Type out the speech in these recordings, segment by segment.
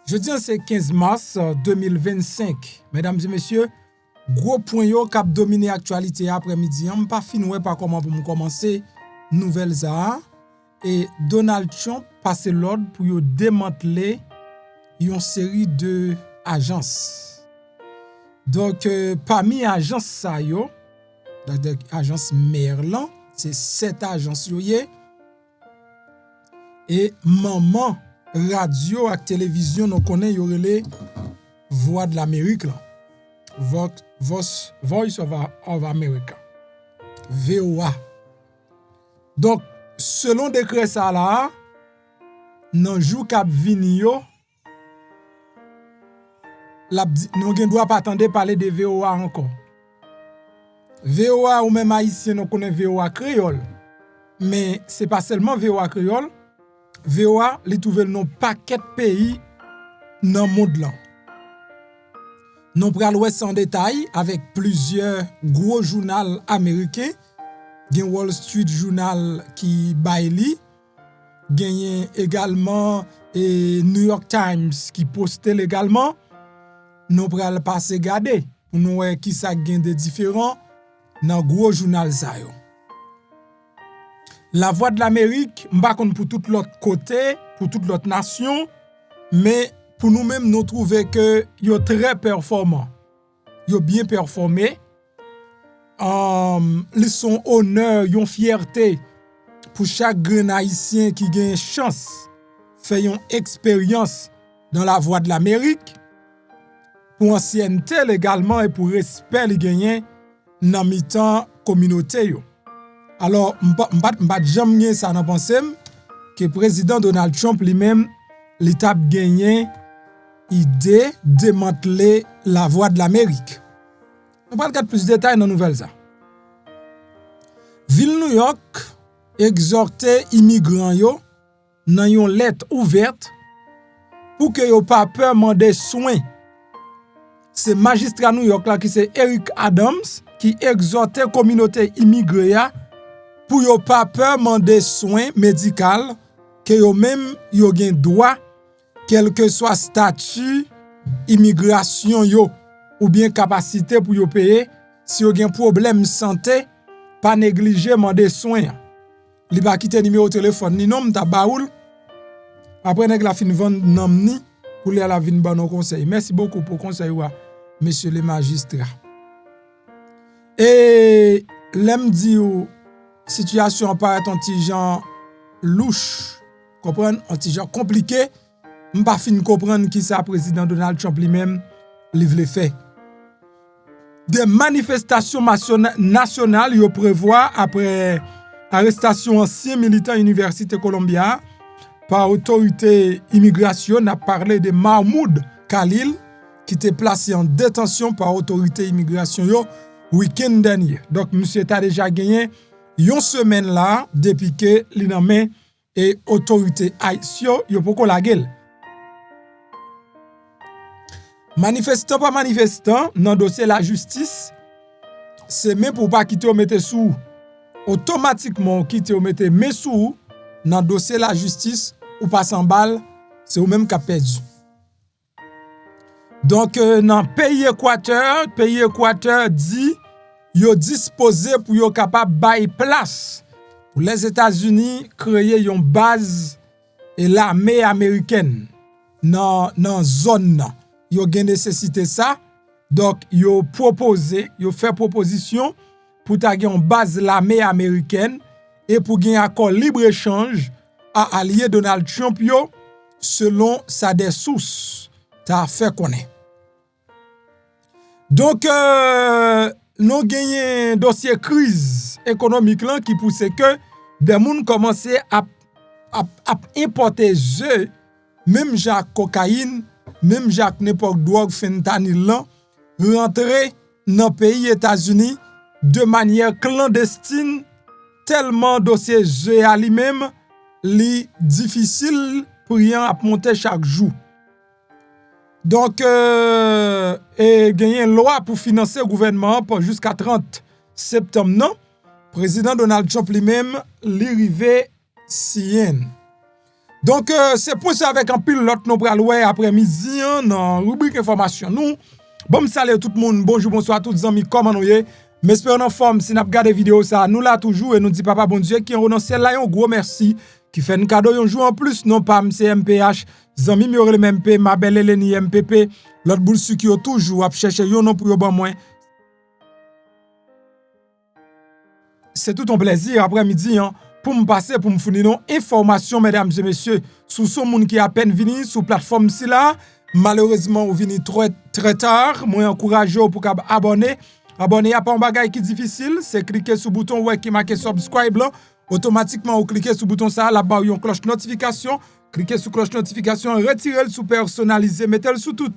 Jeudi, c'est 15 mars 2025. Mesdames et messieurs, gros point yo k'ap dominer actualité après-midi. On pas fini par comment pour commencer nouvelles ça. Et Donald Trump passe l'ordre pour yo démanteler une série de agences. Donc parmi agences ça yo, agence Merlin, c'est 7 agences yo yé. Et maman radio et télévision nous connaît yo relé Voix de l'Amérique là. Voice of America. VOA. Donc selon décret ça là, nan jou k'ap vini yo, nous ne doit pas attendre parler de VOA encore. VOA ou même haïtien nous connaît VOA créole. Mais c'est pas seulement VOA créole. VOA li trouve non paquet pays dans le monde là. Nous pral wè en détail avec plusieurs gros journaux américains. Gen Wall Street Journal qui baili, gen également New York Times qui postait également. Nous pral passer garder pour nous wè qui ça gen de différents dans gros journal ça yo. La Voix de l'Amérique, m'pa konn pour tout l'autre côté, pour toute l'autre nation, mais pour nous-mêmes nous trouver que yo très performant. Yo bien performé. Ils sont honneur, yon fierté pour chaque grand haïtien qui gagne chance faire une expérience dans la Voix de l'Amérique, pour ancienneté également et pour respect li gagné dans mi-temps communauté yo. Alors m'pa jamais ça nan pensem que président Donald Trump lui-même l'état gagné idée démanteler la Voix de l'Amérique. On va regarder plus de détails dans nouvelle ça. Ville New York exhorté immigrants yo dans une lettre ouverte pour que yo pas peur demander soin. C'est magistrat New York là qui c'est Eric Adams qui exhortait communauté immigrée pour yo pas peur demander soins médicaux que yo même yo gen droit quel que soit statut immigration yo ou bien capacité pour yo payer si yo gen problème santé pas négliger demander soins. Li ba quitter numéro téléphone ni nom ta baoul après nèg la fin vendre nom ni pour li la vinn ban nos conseil. Merci beaucoup pour conseil wa monsieur les magistrats. Et l'aime dit situation paraît un petit genre louche, comprendre, un petit genre compliqué, m'pa fin comprendre qui ça président Donald Trump lui-même li vle fait. Des manifestations nationales yo prévoit après arrestation ancien militant Université Columbia par autorité immigration a parlé de Mahmoud Khalil qui était placé en détention par autorité immigration yo week-end dernier. Donc monsieur t'a déjà gagné une semaine là depuis que li nan men et autorité haïtien yo poko la gueule. Manifestant pas manifestant dans dossier la justice, c'est même pour pas quitter ou mettre sous automatiquement quitter ou mettre mais sous dans dossier la justice ou pas sans balle, c'est ou même qui a perdu. Donc dans pays Équateur dit yo disposé pour yo capable bay place pour les États-Unis créer une base et l'armée américaine dans zone nan. Yo gen nécessité ça. Donc yo fait proposition pour ta gen une base l'armée américaine et pour gen accord libre-échange à allié Donald Trump yo selon sa des sources ta fait connaître. Donc nous gagné dossier crise économique là qui pousse que des moun commencer à importer jeux même Jacques cocaïne même Jacques n'importe drogue fentanyl là rentrer dans pays États-Unis de manière clandestine tellement dossier jeu à lui-même li difficile pour rien à monter chaque jour. Donc et gagner une loi pour financer le gouvernement pour jusqu'à 30 septembre non président Donald Trump lui-même li rivé sien. Donc, c'est pour ça avec un pilote nous pral ouais après-midi dans rubrique information. Nous, bon salut tout le monde, bonjour, bonsoir tous les amis, comment nous y? M'espère en forme, si nous regardé vidéo ça, nous là toujours et nous dit papa bon Dieu qui en renoncé là un gros merci qui fait un cadeau un jour en plus non pas MCMPH, zami mi le MP, ma belle Eleni MPP, l'autre boule qui toujours a chercher yon non pour bon moins. C'est tout un plaisir après-midi pour me passer pour me fournir une information mesdames et messieurs sur ce monde qui à peine venu sur plateforme ci là. Malheureusement ou vini très tard, moi encourage pour abonner. Abonner a pas un bagage qui difficile, c'est cliquer sur le bouton ouais qui marqué subscribe là, automatiquement ou cliquer sur le bouton ça là-bas une cloche notification, cliquez sur cloche notification, retirez le sous personnalisé, mettez le sous tout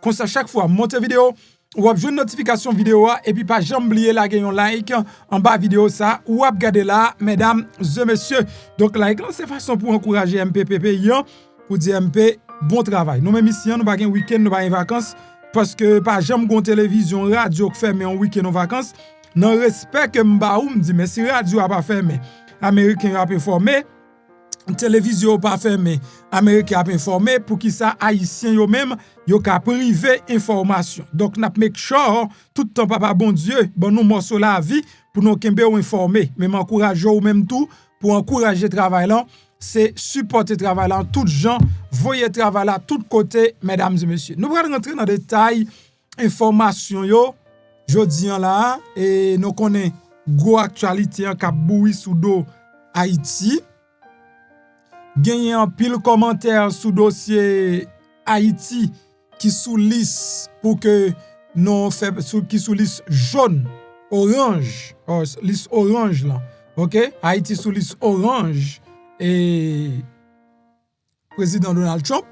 comme ça chaque fois monter vidéo ou avez une notification vidéo et puis pas jamais oublier la un like en bas vidéo ça ou regarder là mesdames et messieurs. Donc like là c'est façon pour encourager MPPP pour dire MP bon travail. Nous même ici nous pas un week-end, nous pas en vacances parce que pas jamais gon télévision radio qui ferme en week-end en vacances. Non respect que m'ba ou me dit mais si radio a pas fermé, américain a pas formé, télévision pas fermé, américain a informé pour qui ça haïtien yo même yo ka privé information. Donc n'a make sure tout temps papa bon Dieu bon nous morceau la vie pour nous kembe ou informer, même encourager ou même tout pour encourager travail là, c'est supporter travail là tout gens, voyer travail là tout côté mesdames et messieurs. Nous allons rentrer dans détail information yo jodi là et nous connaît gros actualité en k'ap boui sous do Haïti. Gagné un pile commentaire sous dossier Haïti qui sous liste pour que non fait qui sous liste jaune orange liste orange là OK Haïti sous liste orange et président Donald Trump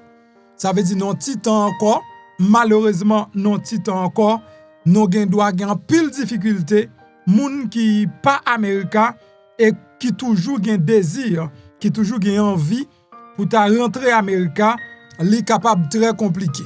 ça veut dire non titan encore malheureusement non titan encore nous doit gagner pile difficulté moun qui pas américain et qui toujours gain désir qui toujours gain envie pour ta rentrer américain li capable très compliqué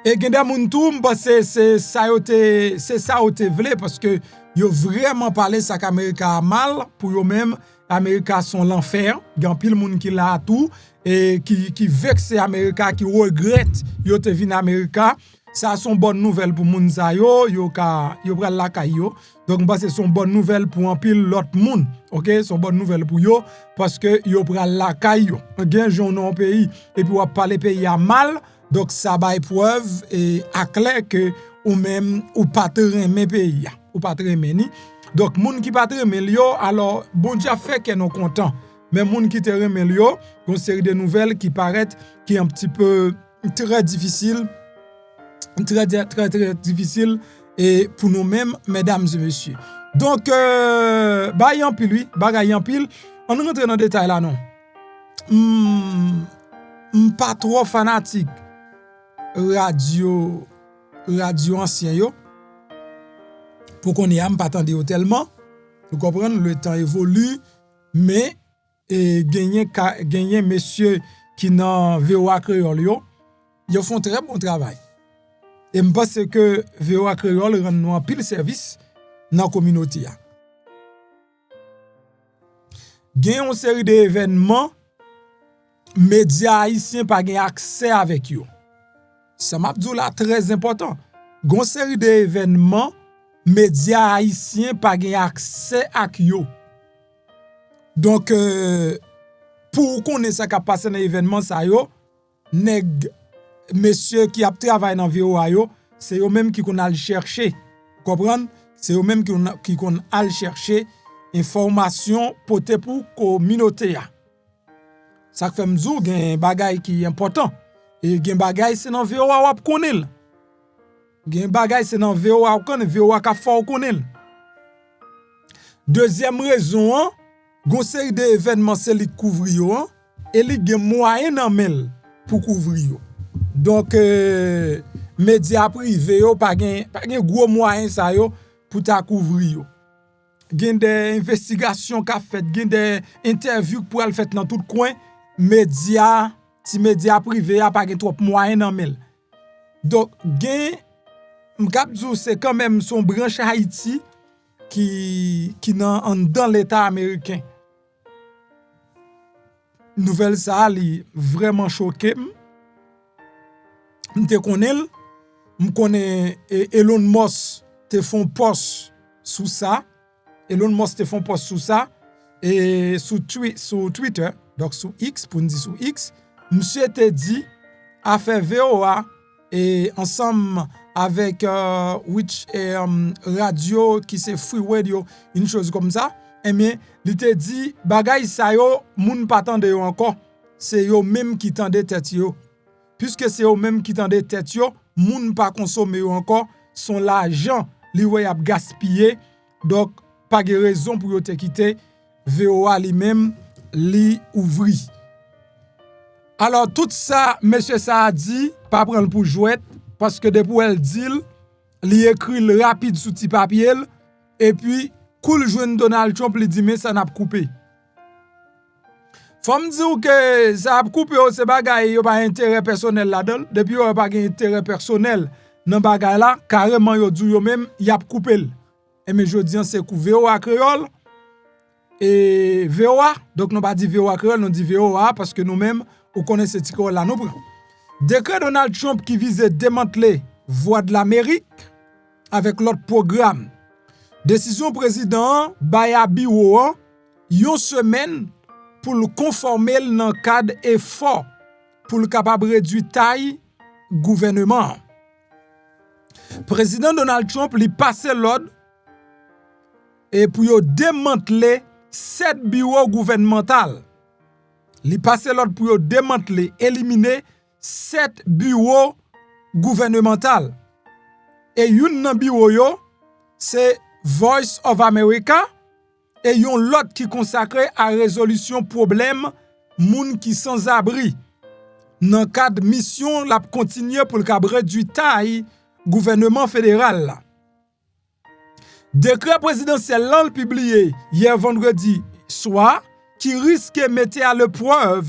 et gen des moun tou c'est ça te vle parce que yo vraiment parlé ça qu'América a mal pour yo même América sont l'enfer gen pile moun qui là tout et qui vexe América qui regrette yo te vinn América. Ça son bonne nouvelle pour moun sa yo pral la kay yo. Donc c'est son bonne nouvelle pour un pile l'autre moun. OK, son bonne nouvelle pour yo parce que yo pral la kay yo. Gen jon non pays et puis on parler pays a mal. Donc ça ba preuve et à clair que ou même ou pas aimer pays ou pas aimer ni. Donc moun qui pas aimer yo alors bon Dieu fait que nous content. Mais moun qui te aimer yo, une série de nouvelles qui paraissent qui est un petit peu très difficile. Très difficile et pour nous-mêmes mesdames et messieurs. Donc bagay en pile on rentre dans détail là non. Pas trop fanatique radio ancien yo pour qu'on y a pas attendre tellement. Vous comprenez le temps évolue mais gagner messieurs qui dans VOA Créole yo font très bon travail. Et je pense que VOA Créole rend nous un pile service dans la communauté. Il y a une série d'événements, médias haïtiens pas accès avec eux. Ça m'a dit là très important. Il y a une série d'événements, médias haïtiens pas accès avec eux. Donc, pour connaître ce qui a passé dans l'événement, messieurs qui a travaillé dans VOA yo, c'est eux même qui qu'on a le chercher. Comprendre? C'est eux même qui qu'on a le chercher information pour communauté. Ça fait m'dou gen bagay qui est important. Et gen bagay c'est dans VOA wap konel. Gen bagay c'est dans VOA konel, VOA ka fort konel. Deuxième raison, gon série d'événements c'est li couvrir yo et li gen moyen nan mel pour couvrir yo. Donc médias privés yo pas gen gros moyen ça yo pour ta couvrir yo. Gen des investigations qu'a fait, gen des interviews pour al fait dans tout coin, médias privés a pas gen trop moyen nan mel. Donc gen m'kapdou c'est quand même son branche Haïti qui dans l'état américain. nouvelle ça li vraiment choqué. M'te connais, m'connais Elon Musk te font post sous ça. Elon Musk te font post sous ça et sous Twitter, donc sous X pour nous dire sous X, monsieur te dit a fait VOA et ensemble avec which radio qui c'est Free Radio, une chose comme ça. Eh bien, il te dit bagay sa yo moun pa tande yo encore, c'est yo même qui tande tête yo. Puisque c'est eux même qui tande tête yo, moun pa consomme yo encore, son l'argent li wè ap gaspillé. Donc pas de raison pour yo te quitter VOA li même li ouvri. Alors tout ça monsieur ça a dit pas prendre pour jouet parce que depuis elle dit li écrit le rapide sous petit papier et puis cool joine Donald Trump li dit mais ça n'a pas coupé. Faut me dire que ça a coupé c'est bagay yo pas intérêt personnel là-dedans depuis yo pas intérêt personnel dans bagay là carrément yo dit yo même y a coupé. Et mais jodi c'est coup VOA créole et VOA donc nous pas dit VOA créole nous dit VOA parce que nous même on connaît ce titre là nous prend. Décret Donald Trump qui visait démanteler Voix de l'Amérique avec l'autre programme. Décision président Baya Biwo yon semaine pour le conformer dans cadre effort pour le capable réduire taille gouvernement. Président Donald Trump lui passé l'ordre et pour yo démanteler 7 bureaux gouvernementaux. Li passé l'ordre pour yo démanteler, éliminer 7 bureaux gouvernementaux. Et yon nan bureau yo, c'est Voice of America et yon l'autre qui consacré à résolution problème moun qui sans abri. Dans cadre mission la continuer pour le cabre du taille gouvernement fédéral. Décret présidentiel là publié hier vendredi soir qui risque de mettre à l'épreuve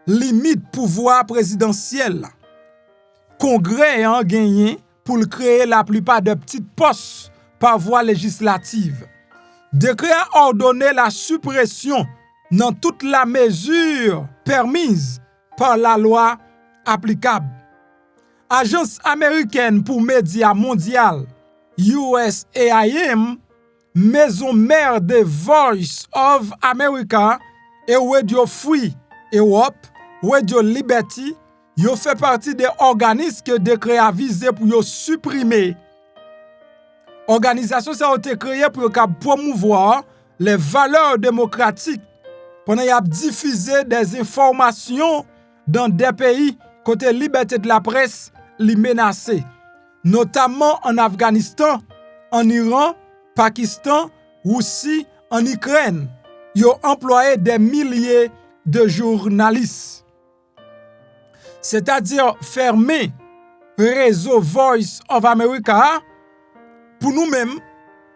limite pouvoir présidentiel. Congrès a gagné pour créer la plupart de petites postes par voie législative. Décret a ordonné la suppression dans toute la mesure permise par la loi applicable. Agence américaine pour médias mondial USAIM, maison mère de Voice of America et Radio Free Europe, Radio Liberty, yo fait partie des organismes que décret a visé pour yo supprimer. Organisation ça a été créée pour promouvoir les valeurs démocratiques pendant y a diffuser des informations dans des pays côté liberté de la presse li menacé, notamment en Afghanistan, en Iran, Pakistan, Russie, en Ukraine. Yo employé des milliers de journalistes. C'est-à-dire fermer réseau Voice of America pour nous-mêmes,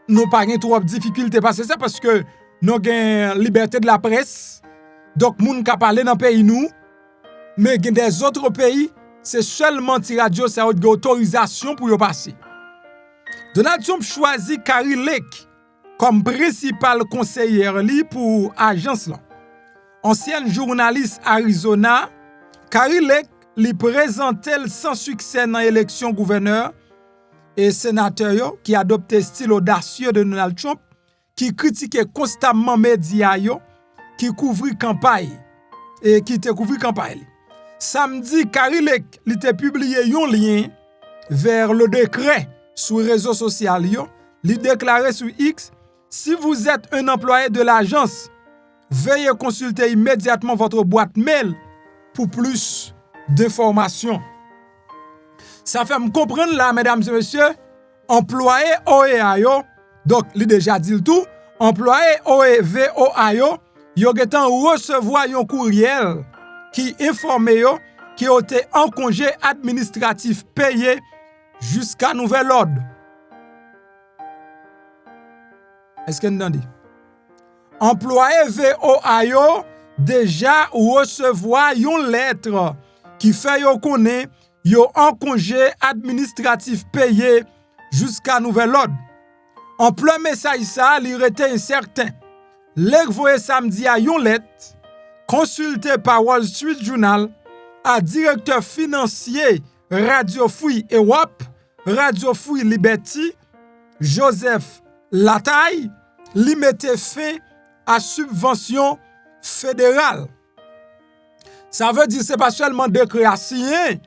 nous pas trop de difficultés parce que nous avons liberté de la presse. Donc moun ka parler dans pays nous, mais des autres pays, c'est seulement ti radio ça a autorisation pour y passer. Donald Trump choisit Kari Lake comme principal conseillère li pour agence là. Ancienne journaliste Arizona, Kari Lake li présentait sans succès dans l'élection gouverneur et sénateur qui adoptait style audacieux de Donald Trump, qui critiquait constamment médias yo, qui couvrit campagne et qui te couvrit campagne. Samedi, Kari Lake li te publié un lien vers le décret sur les réseaux sociaux yo, li déclaré sur X: si vous êtes un employé de l'agence, veuillez consulter immédiatement votre boîte mail pour plus d'informations. Ça fait me comprendre là, mesdames et messieurs, employé OEA yo, donc li déjà dit le tout, employé VOA yo, yo getan recevoir un courriel qui informe yo qui ont été en congé administratif payé jusqu'à nouvel ordre. Est-ce que nous entendez? Employé VOA yo déjà recevoir une lettre qui fait yo connaît yo en congé administratif payé jusqu'à nouvel ordre. En plein message ça, il était incertain. L'ek voye samedi a yon lettre consulté par Wall Street Journal, à directeur financier Radio Free Europe, Radio Free Liberty, Joseph Lataille, li mette fin à subvention fédérale. Ça veut dire que ce n'est pas seulement décret à signer,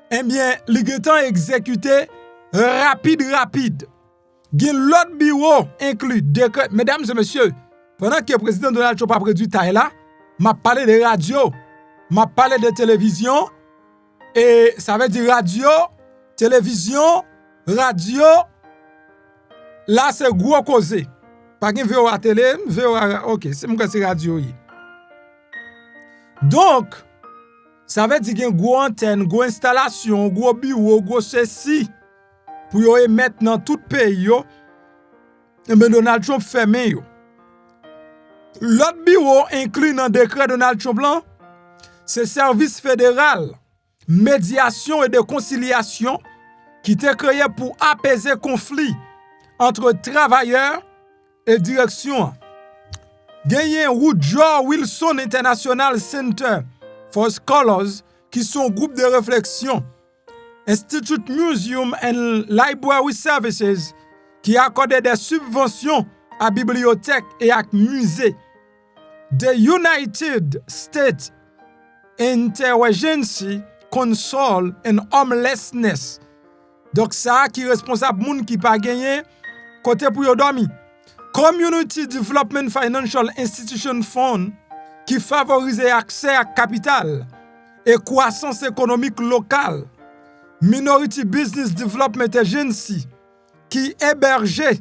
eh bien, li getan exécuté rapide. Gen l'autre bureau inclus décret. Mesdames et messieurs, pendant que le président Donald Trump a produit taille là, m'a parlé de radio, m'a parlé de télévision, et ça veut dire radio, télévision, radio, là c'est gros causé. Pas gen VOA télé, VOA, ok, c'est radio. Donc, ça veut dire qu'il y a une grosse antenne, une grosse installation, un gros bureau, un gros ceci pour y émettre dans tout le pays. Et bien Donald Trump fermé. L'autre bureau inclus dans le décret Donald Trump, c'est le service fédéral, médiation et de conciliation qui était créé pour apaiser conflit entre travailleurs et direction. Gagné Woodrow Wilson International Center for Scholars, qui sont un groupe de réflexion, Institute Museum and Library Services, qui accordait des subventions à bibliothèques et à musées. The United States Interagency Council on Homelessness. Donc ça qui est responsable moun qui pas gagné côté pour yo dormi. Community Development Financial Institution Fund qui favorise l'accès à capital et croissance économique locale. Minority Business Development Agency qui hébergeait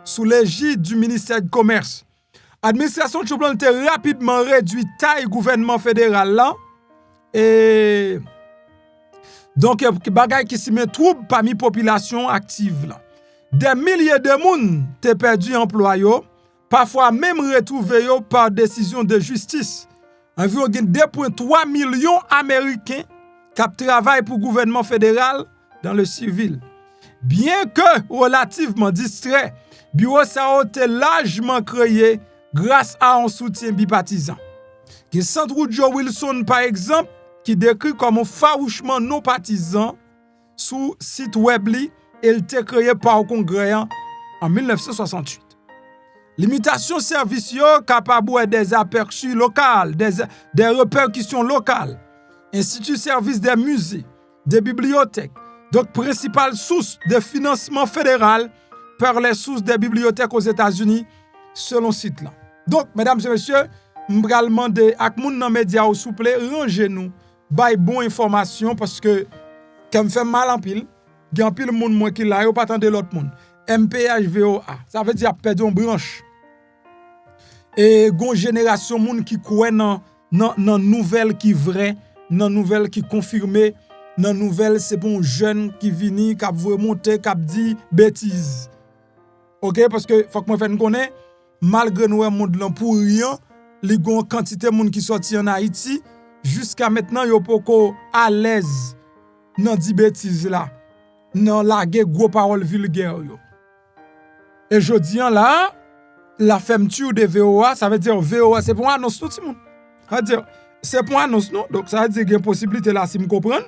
sous l'égide du ministère du Commerce. Administration Trump a rapidement réduit taille gouvernement fédéral là et donc bagay qui s'y met trouble parmi population active là. Des milliers de moun te perdu emploi yo, parfois même retrouvé yo par décision de justice. Environ 2,3 millions Américains qui travaillent pour le gouvernement fédéral dans le civil. Bien que relativement distrait, bureau ça a été largement créé grâce à un soutien bipartisan. Le centre Woodrow Wilson, par exemple, qui décrit comme un farouchement non partisan sous site web li, il était créé par le Congrès en 1968. Limitation service capable des aperçus locaux, des répercussions locales. Institut service des musées, des bibliothèques. Donc, principale source de financement fédéral par les sources des bibliothèques aux États-Unis, selon site là. Donc, mesdames et messieurs, m'bral demander ak moun nan média ou souple, rangez-nous, bay bon information parce que quand me fait mal en pile, gen pile moun moi qui la yo pas attendre l'autre monde. MPHVOA, ça veut dire perdre une branche. Et gon génération moun qui croit nan nouvelle qui vrai, nan nouvelle qui confirmé, nan nouvelle c'est bon jeune qui vini qui veut monter qui dit bêtise. OK parce que faut que moi fait connaît malgré nous monde là pour rien, li gon quantité moun qui sorti en Haïti jusqu'à maintenant yo poko à l'aise nan di bêtise là. Nan lage gros paroles vulgaires yo. Et jodi an là la fermeture de VOA, ça veut dire VOA c'est pour annonce tout le monde. Ça veut dire c'est pour annonce non. Donc ça veut dire qu'il y a une possibilité là si me comprendre.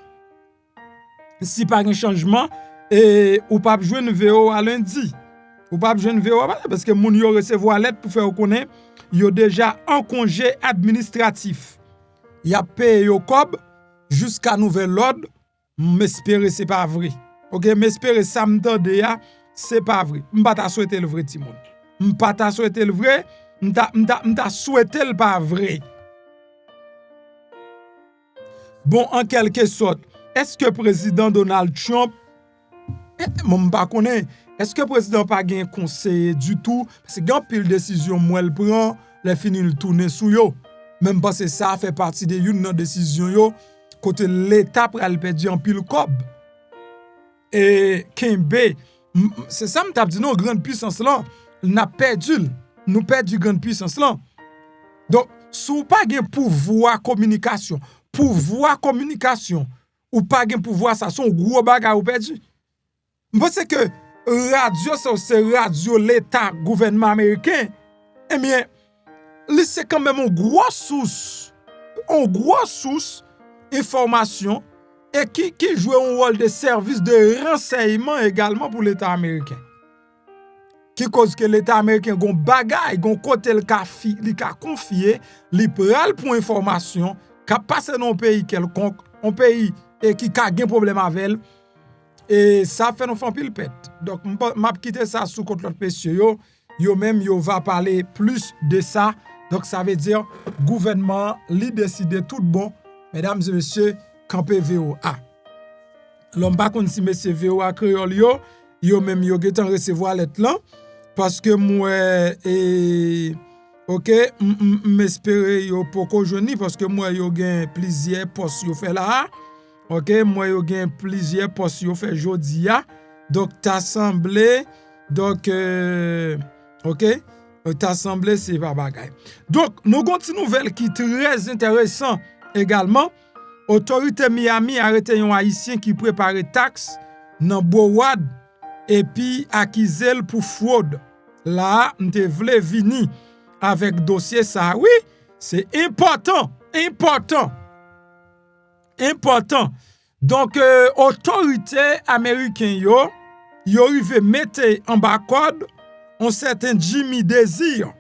Si pas un changement et ou pas joindre VOA lundi. Ou pas joindre VOA parce que moun yo recevoir lettre pour faire connaître yo déjà en congé administratif. Y a payé yo cob jusqu'à nouvel ordre. M'espérer c'est pas vrai. OK, m'espérer ça m'tande ya, c'est pas vrai. M'pa ta souhaiter le vrai ti moun. M'pa ta souhaiter le vrai, m'ta souhaiter le pas vrai. Bon, en quelque sorte, est-ce que président Donald Trump m'pa connaît, est-ce que président pas gen conseiller du tout parce que gan pile décision moi elle prend, les fini le tourner sou yo. Même parce que ça fait partie de une décision yo côté l'état pral perdre en pile cob. Et Kembe, c'est ça m't'a dit non grande puissance là, n'a perdu, nous perdu grande puissance là. Donc sou pas gen pouvoir communication ou pas gen pouvoir ça son gros bagage ou perdu. Parce que radio c'est radio l'état gouvernement américain. Eh bien, c'est quand même une grosse source une grosse source d'information et qui joue un rôle de service de renseignement également pour l'État américain. Qui cause que l'État américain gon bagay, gon côté li ka confié, li pral pour information, ka passe dans un pays quelconque, un pays qui a un problème avec elle. Et ça fait nous faire pile pète. Donc m'a quitter ça sous contre l'autre monsieur yo même yo va parler plus de ça. Donc ça veut dire gouvernement li décide tout bon, mesdames et messieurs, camper VOA. L'homme pas kon si monsieur VOA créole yo même yo getan recevoir lettre là parce que moi OK, m'espérer yo poko joni parce que moi yo gen plusieurs postes yo fait là. OK, moi yo gen plusieurs postes yo fait jodi a. Donc t'assemblée donc OK, t'assemblée c'est pas bagay. Donc nous gon ti nouvelle qui très intéressant également. Autorité Miami arrêté un haïtien qui préparait taxe dans Broward et puis accusé pour fraude. Là, m'te vle vini avec dossier ça. Oui, c'est important. Donc autorité américaine yo rive mette en bas code un certain Jimmy Desir.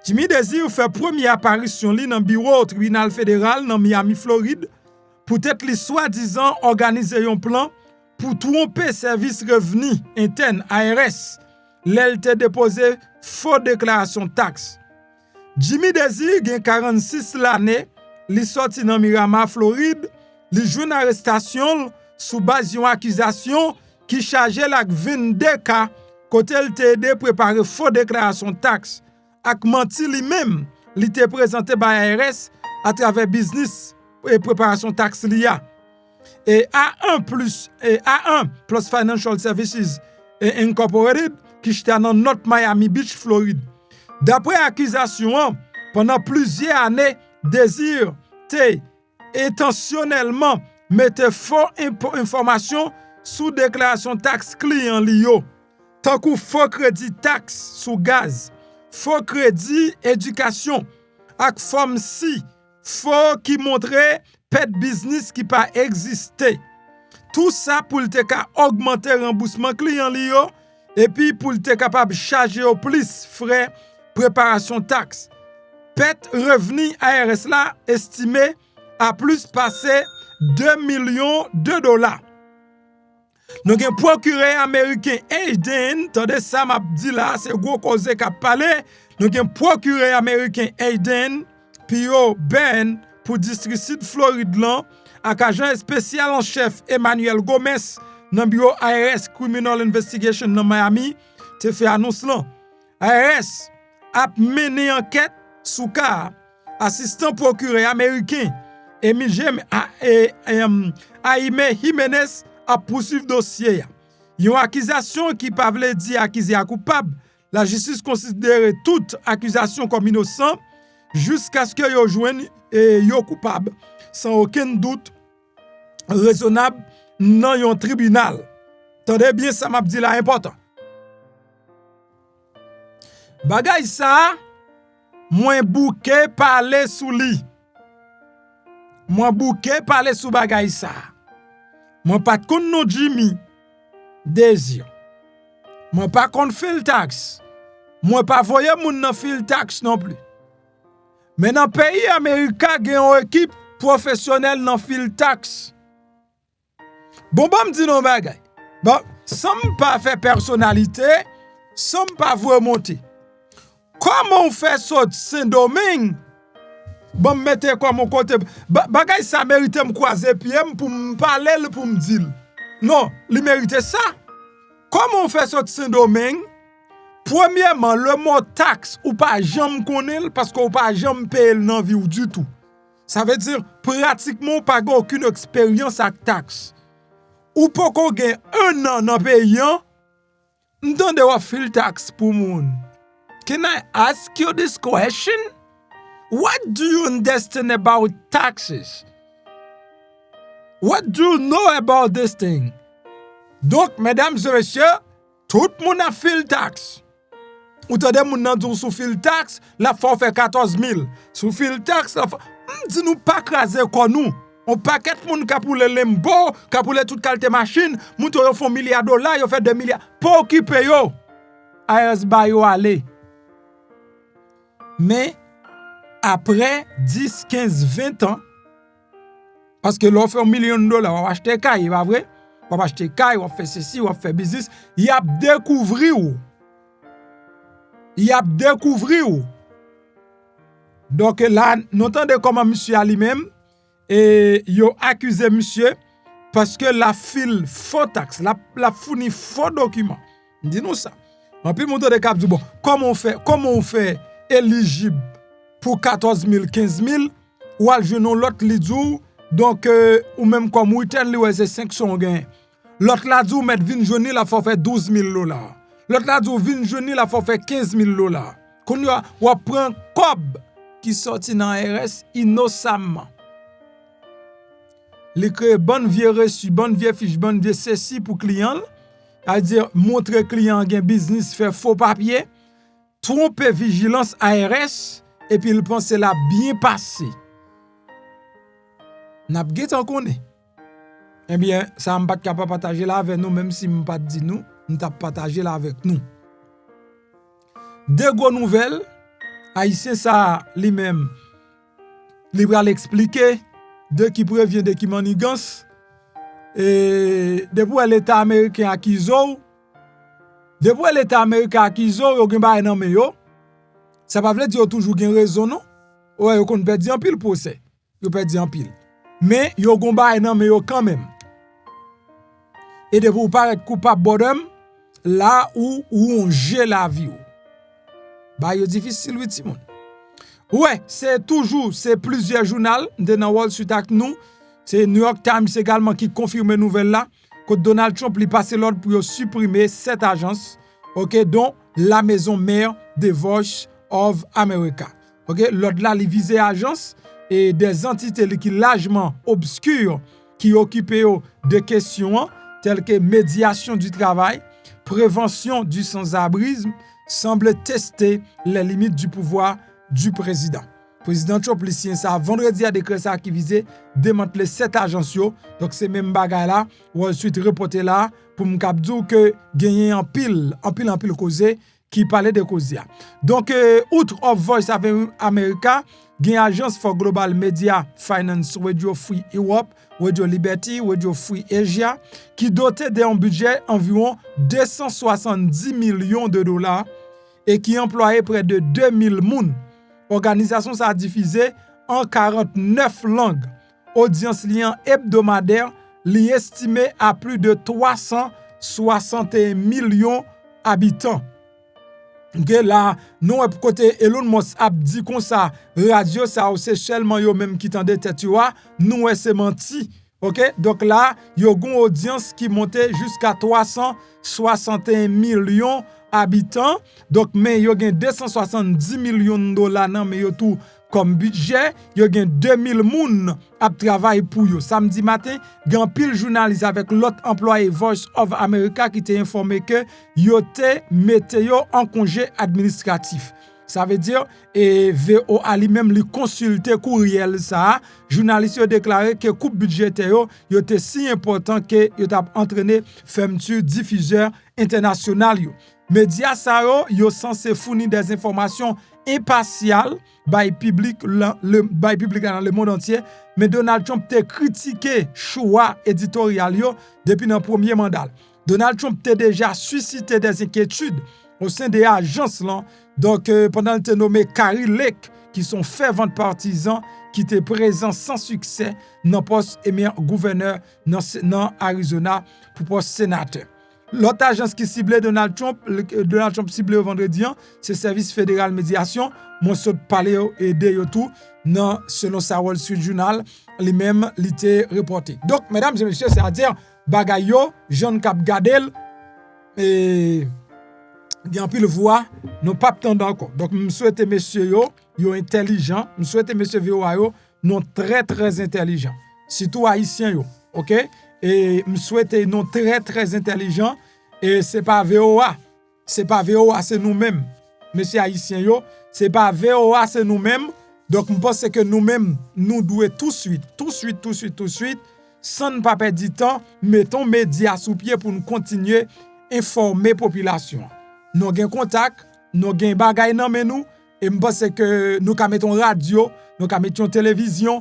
Jimmy Desir fait première apparition li dans bureau au tribunal fédéral dans Miami, Floride, pour être li soi-disant organiser un plan pour tromper service revenu interne ARS. L'elle te déposé faux déclaration taxe. Jimmy Desir gen 46 l'année, li sorti dans Miramar, Floride, li joue une arrestation sous base d'une accusation qui chargeait la 22 cas côté elle te aidé préparer faux déclaration taxe. Ak menti lui-même, li te présenté par ARS à travers business et préparation taxe liya. Et A1 plus Financial Services Incorporated qui était dans North Miami Beach, Floride. D'après accusation, pendant plusieurs années, Désir te intentionnellement mette faux information sous déclaration taxe client liyo. Tant que faux crédit taxe sous gaz, faux crédit éducation, ak forme si, faux qui montrait pet business qui pas existé. Tout ça pour te ka augmenter remboursement client liyo et puis pour te capable charger au plus frais préparation taxe. Pet revenu ARS là estimé à plus passer 2 millions de dollars. Donc un procureur américain Hayden, tendez ça m'a dit là, c'est gros cause qu'a parlé. Donc un procureur américain Hayden P.O. Ben pour district sud Floride là, ak agent spécial en chef Emmanuel Gomez dans bureau ARS Criminal Investigation dans Miami, te fait annonce là. ARS a mené enquête sous cas assistant procureur américain Jaime Jimenez a poursuivre dossier. Une accusation qui pas veut dire accusé à coupable. La justice considère toute accusation comme innocent jusqu'à ce que yo joigne yo coupable sans aucun doute raisonnable dans un tribunal. Tendez bien ça m'a dit là important. Bagay ça moins bouquet parler sous li. Moi bouquet parler sous bagay ça. Moi pas kon non Jimmy Desir. Moi pas kon fil tax. Moi pas voye moun nan fil tax non plus. Mais dans pays américain gen une équipe professionnelle nan fil tax. Bon me dit non bagay. Bon, sans pas faire personnalité, sans pas vous remonter. Comment on fait ça Saint-Domingue? Bon mettez quoi mon côté bagay ça mérite me croiser pied pour me parler pour me dire. Non, il mérite ça. Comment on fait ça Saint-Domingue? Premièrement, le mot taxe ou pas jamais connaît parce qu'on pas jamais payer dans vie ou du tout. Ça veut dire pratiquement pas aucune expérience avec taxe. Ou pas qu'on gagne 1 an dans payant, m'don de fil tax pour moun. Can I ask you this question? What do you understand about taxes? What do you know about this thing? Donc, mesdames et messieurs, tout le monde a fil tax. Ou t'as des moun nan dou sous fil tax, la faut faire 14 000. Sous fil tax, Dis nous pas craser comme nous. On paquet moun ka pour le lembo, ka pour toute qualité machine, moun yo font milliards de dollars, yo fait 2 milliards. Pour occuper yo. ARS ba yo aller. Mais après 10, 15, 20 ans, parce que l'on fait $1 million, on va acheter caille, pas vrai? On va acheter caille, on va faire ceci, on va faire business, il a découvert ou. Il a découvert ou. Donc là, nous entendons comment monsieur a lui-même et yo accusé monsieur parce que la file faux taxe, la fourni faux document. Dis-nous ça. En plus monter de cap du bon. Comment on fait éligible pour 14 000, 15 000 ou al jeune l'autre li dou donc ou même comme week-end li c'est 500 gain. L'autre la dou met vinn journée la faut faire $12,000. L'autre la dou vinn journée la faut faire $15,000. Qu'on y a ou prend cob qui sorti dans RS innocemment. Li crée bonne vieux reçu, bonne vieux fiche, bonne vieux ceci pour client. C'est-à-dire montrer client gen business faire faux papier, tromper vigilance ARS et puis il pense la bien passé. N'a pas connaît. Eh bien, ça m'pas capable partager là avec nous même si m'pas dit nous, m't'a partager là avec nous. Deux gros nouvelles, haïtien ça lui-même li pral expliquer de qui prévient de qui manigance. Et depuis l'État américain acquiso, yo gen ba nan men yo. Ça pas veut dire yo toujours gen raison non. Ouais, yo kon perdre en pile procès. Yo perdre en pile. Mais yo gon ba nan men yo quand même. Et de pour paraître coupable bodem là où on gère la vie. Ba yo difficile oui Timon. Ouais, c'est plusieurs journaux de dans Wall Street avec nous. C'est New York Times également qui confirme nouvelle là que Donald Trump lui passe l'ordre pour supprimer cette agence, OK, dont la maison mère de Voice of America. OK, l'ordre là il visait agence et des entités qui largement obscures qui occupaient de questions telles que médiation du travail, prévention du sans-abrisme, semblent tester les limites du pouvoir du président. Président Trump li signé ça vendredi a décret ça qui visait démanteler cette agence yo. Donc c'est même bagay là ou ensuite reporter là pour m'kap dou que gagner en pile causé qui parlait de cause. Donc outre of Voice of America, gen agence for Global Media Finance Radio Free Europe, Radio Liberty, Radio Free Asia qui doté d'un budget environ $270 millions et qui employait près de 2000 moun. Organisation ça a diffusé en 49 langues. Audience lien hebdomadaire li estimé à plus de 361 millions habitants. Okay, là, non côté Elon Musk a dit comme ça, radio ça c'est seulement yo même qui tendait tête yo, nous c'est menti. OK? Donc là, yo gon audience qui montait jusqu'à 361 millions habitants. Donc mais yo gen $270 millions nan mais yo tout comme budget, yo gen 2000 moun ap travail pour yo. Samedi matin, gen pile journaliste avec l'autre employé Voice of America qui t'a informé que yo te mette yo en congé administratif. Ça veut dire et VOA lui-même li consulter courriel ça, journaliste yo déclaré que coupe budgétaire yo était si important que yo t'a entraîné fermeture diffuseur international yo. Média ça yo censé fournir des informations impartiales by public dans le monde entier, mais Donald Trump t'a critiqué choix éditorial yo depuis le premier mandat. Donald Trump t'a déjà suscité des inquiétudes au sein des agences là. Donc pendant le nommé Kari Lake qui sont fervents partisans qui étaient présents sans succès dans poste émir gouverneur dans Arizona pour poste sénateur. L'autre agence qui ciblait Donald Trump ciblé vendredi, c'est Service fédéral médiation. Mon saut parler et aider tout non selon sa Wall Street Journal, lui-même l'était reporté. Donc mesdames et messieurs, c'est-à-dire bagay yo, Jean Cap Gadel et gen pile voix, non pas tendre encore. Donc me souhaite messieurs yo intelligent, me souhaite messieurs VOA yo non très intelligent. Surtout haïtiens yo, OK? Et me souhaite non très intelligent et c'est pas VOA, c'est nous-mêmes. Messieurs haïtiens yo, c'est pas VOA, c'est nous-mêmes Donc, je pense que nous-mêmes, nous devons tout de suite, sans ne pas perdre du temps, mettons médias sous pied pour nous continuer à informer la population. Nous avons contact, nous avons bagay nan men nous, et je pense que nous mettons radio, nous mettons télévision,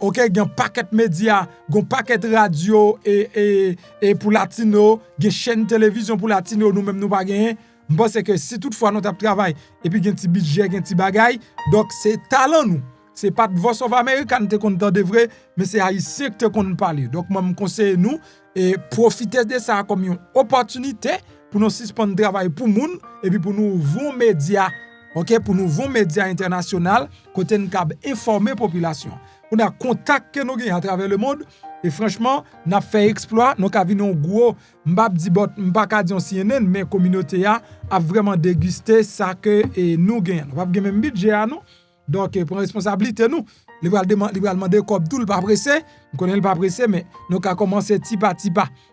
OK, il y a un paquet de médias, un paquet de radio et pour latino, il y a chaîne télévision pour latino, nous-mêmes nous pas gagner. Je pense que si toutefois nous travaillons et puis il y a un petit budget, un petit bagay, donc c'est talent nous. C'est pas de Voice of America qu'on entend vrai, mais c'est haïtien que qu'on parle. Donc moi me conseille nous et profiter de ça comme une opportunité pour nous suspendre le travail pour moun et puis pour nous ouvrir médias, OK, pour nous ouvrir médias internationaux côté nous cap informer population. On a contact que nous gagnons à travers le monde et franchement, n'a fait exploit, nous avons vu un gros m'pa ka di CNN mais communauté a vraiment dégusté ça que nous gagnons. Pas même budget à nous. Donc pour responsabilité nous, il va demander comme tout le pas pressé, on connaît le pas pressé mais nous avons commencé petit pas.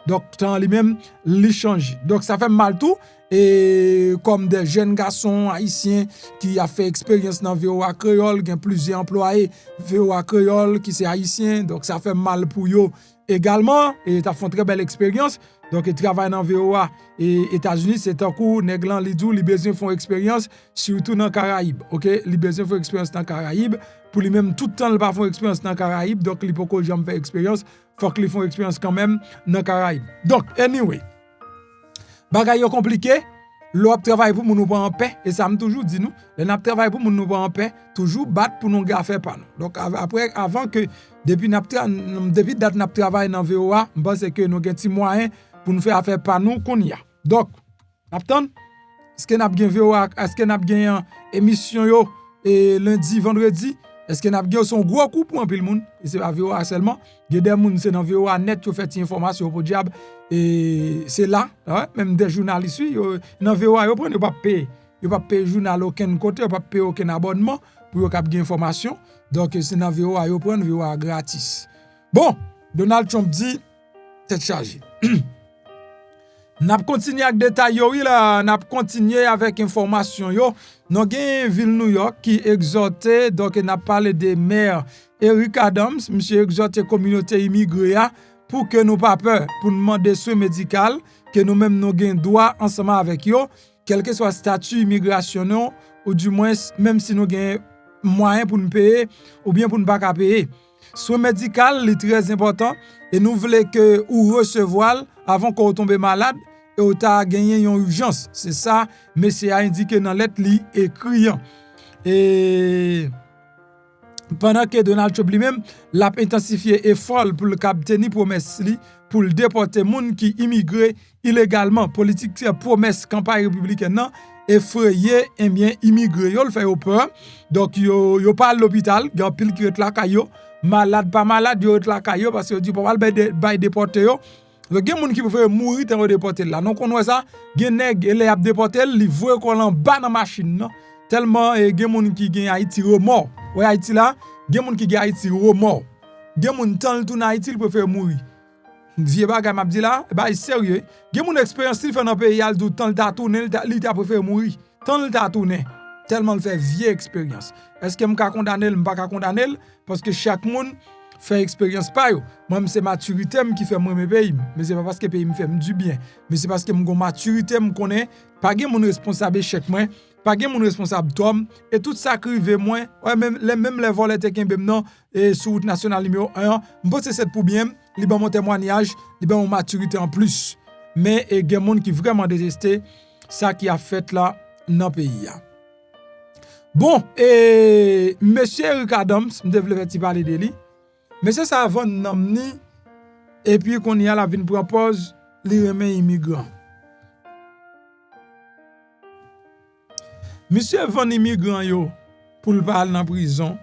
Donc temps lui-même li change. Donc ça fait mal tout et comme des jeunes garçons haïtiens qui a fait expérience dans VOA créole, il y a plusieurs employés VOA créole qui c'est haïtien, donc ça fait mal pour eux également et tu as fait une très belle expérience. Donc ils travaillent dans VOA et États-Unis, c'est un coup néglan li dou li besoin font expérience surtout dans Caraïbes. OK, li besoin font expérience dans Caraïbes pour lui même tout le temps il pas font expérience dans Caraïbes, donc il faut que jamais faire expérience, faut qu'ils font expérience quand même dans Caraïbes. Donc anyway, bagay yo compliqué, l'op travail pour nous pas en paix et ça me toujours dit nous, le n'a travail pour nous pas en paix, toujours battre pour nous faire pas nous. Donc après avant que depuis date n'a travail dans VOA, je pense que nous avons des moyens pour nous faire affaire par nous qu'on y a. Donc, attends, est-ce que nous avons VOA, est-ce que nous avons une émission yo et lundi, vendredi, est-ce que nous avons son gros coup pour un peu le monde, et c'est pas VOA seulement, il y a des gens c'est dans VOA net qui fait des informations pour diable et c'est là, ouais, même des journalistes dans VOA yo prennent pas payer, yo pas payer journal aucun côté, yo pas payer aucun abonnement pour capter information. Donc c'est dans VOA yo prendre VOA gratis. Bon, Donald Trump dit tête chargée. N'a continuer avec détail yo là, n'a continuer avec information yo. Nous gen ville New York qui exhortait donc n'a parlé des maires Eric Adams, monsieur exhorté communauté immigrée pour que nous pas peur pour demander soins médical que nous même nous gen droit ensemble avec yo, quel que soit statut immigration ou du moins même si nous gen moyen pour nous payer ou bien pour ne pas payer. Soins médical est très important et nous voulons que ou recevoir avant qu'on tombe malade et ou ta gagné une urgence. C'est ça, mais c'est indiqué dans lettre li écrit. Et pendant que Donald Trump lui-même l'a intensifié effort pour le tenir promesse li pour le déporter moun qui immigré illégalement, politique promesse campagne républicaine non effrayé et bien immigré yo le fait au peur. Donc yo pas à l'hôpital, il y a pile qui est là caillou, malade pas malade yo est là caillou parce que dit pas ba déporter yo. Donc gen moun qui peut mourir tant déporter là. Non connait ça, gen nèg les a déporter, li voye qu'on en bas dans machine non. Tellement gen moun qui gen Haïti remords. Ouais Haïti là, gen moun qui gen Haïti remords. Gen moun tant tout dans Haïti il préfère mourir. Vieux bagay m'a dit là, bah sérieux. Gen moun expérience il fait dans pays al tout temps il t'a tourner, il t'a préféré mourir. Tant il t'a tourner. Tellement il fait vieille expérience. Est-ce que m'ka condamner, m'pa ka condamner parce que chaque monde fait expérience pas yo. Moi c'est maturité qui fait moi mes pays, mais c'est pas parce que pays me fait du bien, mais c'est parce que mon maturité me connaît, pas gen mon responsable échec moi, pas gen mon responsable Tom et tout ça crive moi, ouais même les volets te kembe non et sur route nationale numéro 1, m'posse c'est pour bien, li ban mon témoignage, li ban mon maturité en plus. Mais et gen monde qui vraiment détesté ça qui a fait là dans pays là. Bon, et monsieur Eric Adams, me devait parler de lui. Monsieur ça avant namni et puis qu'on y a la vinn propose les remet immigrants. Monsieur van immigrant yo pour le parler dans prison.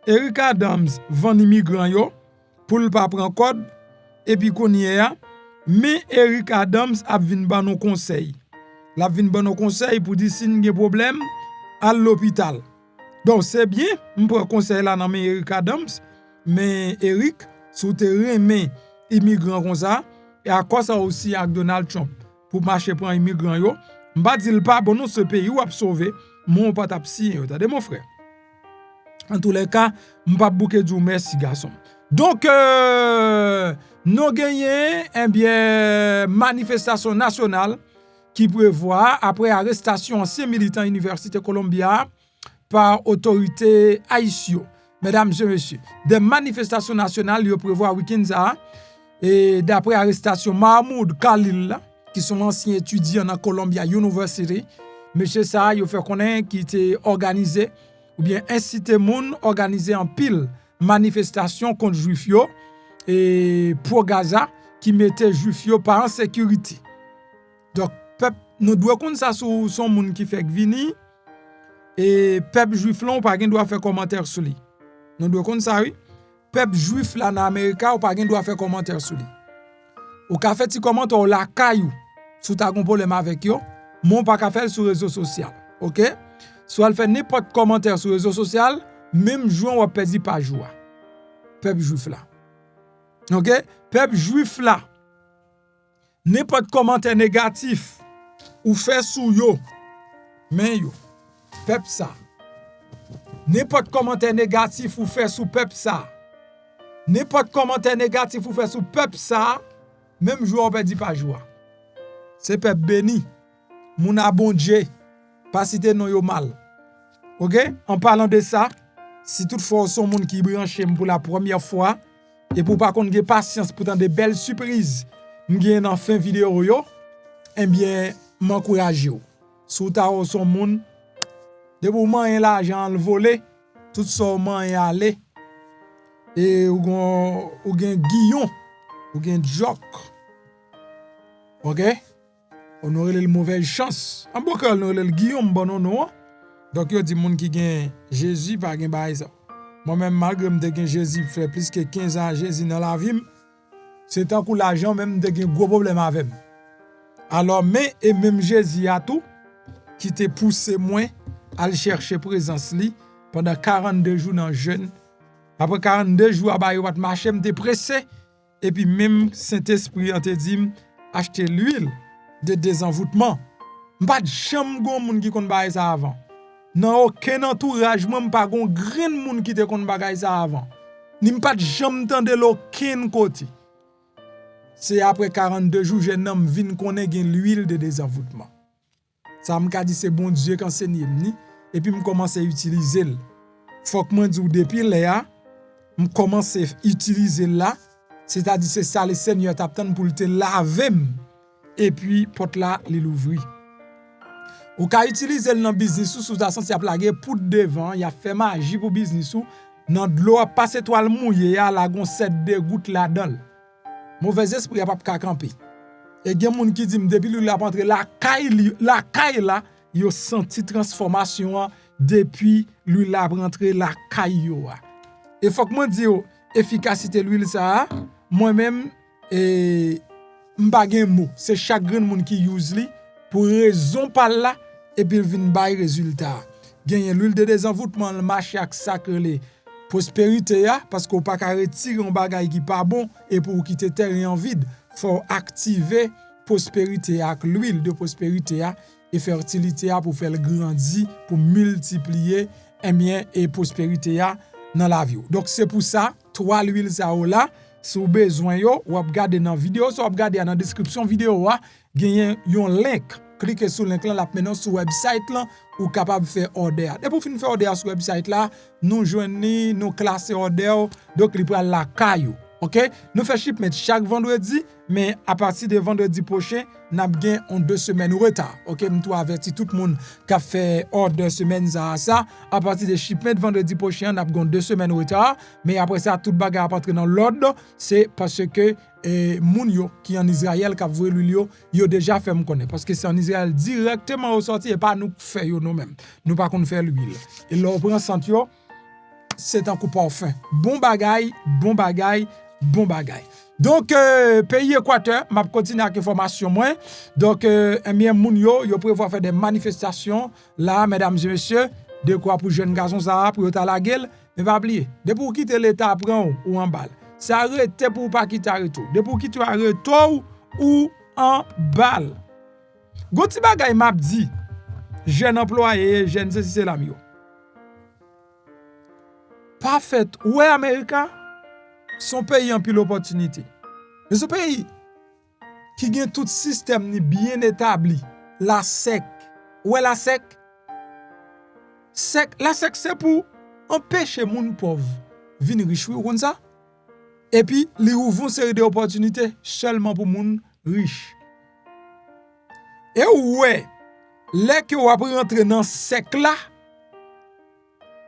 Eric Adams van immigrant yo pour le pas prendre code et puis qu'on y a mais Eric Adams a vinn ba nos conseil. La vinn ba nos conseil pour dire si n'y a problème à l'hôpital. Donc c'est bien, on prend conseil là dans Eric Adams, mais Eric sous te remet immigrant comme ça et à quoi ça aussi avec Donald Trump pour marcher pour immigrant yo, m'pa dire pas bon non ce pays ou a sauver mon pas tapsi, attendez mon frère. En tous les cas, m'pa bouke djou merci garçon. Donc nous gagné manifestation nationale qui prévoit après arrestation ancien militant Université Columbia par autorité haïtienne. Mesdames et messieurs, des manifestations nationales yo prévoit week-end ça et d'après arrestation Mahmoud Khalil qui sont anciens étudiants dans Columbia University, monsieur ça yo fait connaître qui était organisé ou bien incité moun organisé en pile manifestation contre juif yo et pour Gaza qui mettait juif yo pas en sécurité. Donc peuple nous doit connaître ça sur son moun qui fait vini et peuple juif là pas gen doit faire commentaire sur lui. Nous doit connaître ça oui. Peuple juif là dans Amérique ou pas gen doit faire commentaire sur lui. Ou ka fait ti commentaire la caillou sous ta gon problème avec yo, mon pas ka faire sur réseaux sociaux. OK? Soit elle fait n'importe commentaire sur réseaux sociaux, même jour on perdre pas joie. Peuple juif là. OK? Peuple juif là. N'importe commentaire négatif ou fait sous yo, mais yo. Peuple ça. N'importe commentaire négatif ou fait sous peuple ça. N'importe commentaire négatif ou fait sous peuple ça, même jour on perdre pas joie. C'est peuple béni. Moun a bon Dieu. Pas citer non yo mal. OK? En parlant de ça, si toutefois son monde qui branche pour la première fois et pour pas qu'on ait patience pour tant de belles surprises, m'gagne dans fin vidéo yo, eh bien m'encourage yo. Sou ta son monde de pour man l'argent le voler, tout son man aller et ou gen guillon, ou gen jock. OK? On aurait le mauvaise chance. En bon cas, on aurait le Guillaume bon non. Donc yo di moun qui gen Jésus pas gen bail ça. Moi même malgré me gen Jésus fait plus que 15 ans Jésus dans la vie, c'est tant que l'argent même de gen gros problème avec. Alors mais et même Jésus a tout qui te poussé moins à le chercher présence li pendant 42 jours dans jeûne. Après 42 jours ba yo pat marcher me pressé et puis même Saint-Esprit en te dit acheter l'huile de désenvoûtement. M'pas jamais gon moun qui kon bail ça avant. Nan aucun entourage même pas gon grain moun qui te kon bagay ça avant. Ni m'pas jamais tande l'aucun côté. C'est après 42 jours jeune homme vinn connaît gen l'huile de désenvoûtement. Ça m'ka dit c'est bon Dieu qui enseigne ni et puis me commence à utiliser. Faut que moi dis depuis là, me commence à utiliser là, c'est-à-dire c'est ça le Seigneur t'attend pour te laver. Et puis porte là il ouvri. Ou ka utiliser dans business sous ta sens y a plagué pour devant, y a fait magie pour business ou dans de l'eau passe toile mouillé a la gon 7 de gouttes là-dedans. Mauvais esprit a pas camper. Et gen moun qui dit depuis lui la rentré la caille là, yo senti transformation depuis lui la rentré la caille yo. Et faut que moi di yo efficacité l'huile ça, moi-même et m'pa gen mot, c'est chaque grand monde qui use li pour raison par là et puis vinn bay résultat. Gagner l'huile de désenvoûtement le marché ak sacré prospérité ya parce qu'on pas ka retirer un bagay qui pas bon et pour quitter terre en vide, faut activer prospérité avec l'huile de prospérité ya et fertilité ya pour faire grandir, pour multiplier et prospérité ya dans la vie. Donc c'est pour ça trois l'huile ça là si vous avez besoin, vous regardez dans la vidéo, si vous regardez dans la description vidéo, vous avez un link. Cliquez sur le link là, maintenant sur le website là, vous êtes capable de faire order. Et pour finir faire order sur le website là, nous joignons, nous classons order, donc il prend la caillou. OK? Nous faisons shipment chaque vendredi, mais à partir de vendredi prochain, nous avons 2 semaines de retard. OK? Nous avertis tout le monde qui a fait order semaine ça. À partir de shipment vendredi prochain, nous avons 2 semaines de retard. Mais après ça, tout bagarre à entrer dans l'ordre. C'est parce que moun yo qui en Israël qui a voué l'huile yo déjà fait me connaître. Parce que c'est en Israël directement ressorti et pas nous faire nous-mêmes. Nous pas qu'on faire l'huile. Et là, on prend sentio, c'est un coup parfum. Bon bagaille, bon bagaille. Bon bagay. Donc pays Équateur, m'a continuer avec information moins. Donc bien moun yo prévoit faire des manifestations là mesdames et messieurs, de quoi pour jeunes garçons ça pour ta la gueule, mais pas oublier, de pour quitter l'état prend ou en balle. Ça arrête pour pas quitter retour. De pour quitter retour ou en balle. Goti bagay m'a dit jeune employé, jeune c'est la mio. pas fait. Ouais, Américain, son pays en pile opportunité. Mais ce pays qui gagne tout système ni bien établi, la SEC. Ouais, la SEC. La SEC, c'est pour empêcher moun pauvre venir riche comme ça. Et puis, li ouvre une série d'opportunités seulement pour moun riche. Et ouais, les que vous rentrer dans SEC là,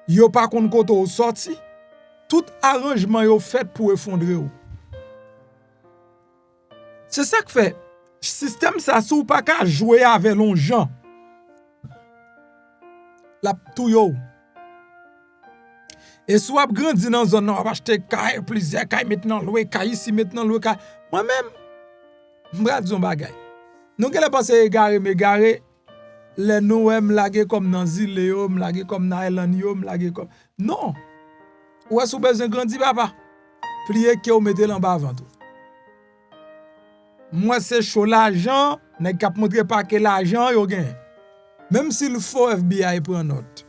yo pas kon koto ou sorti, tout arrangement yo fait pour effondrer ou. C'est ça que fait système ça sou pas ka jouer avec l'on gens. La tout yo. Et soit grandi dans zone on va acheter caille plusieurs caille maintenant louer caille ici maintenant louer caille. Moi même m'ra di un bagay. Nou gele pense égaré mais garé les nous m'laguer comme dans île yo, m'laguer comme dans island yo, m'laguer comme non. Ou est-ce besoin grandi papa? Prier que ou mettez en bas avant tout. Moi c'est chaud l'argent, nèg k'ap montre pas que l'argent yo gain. Même si le faux FBI prend note.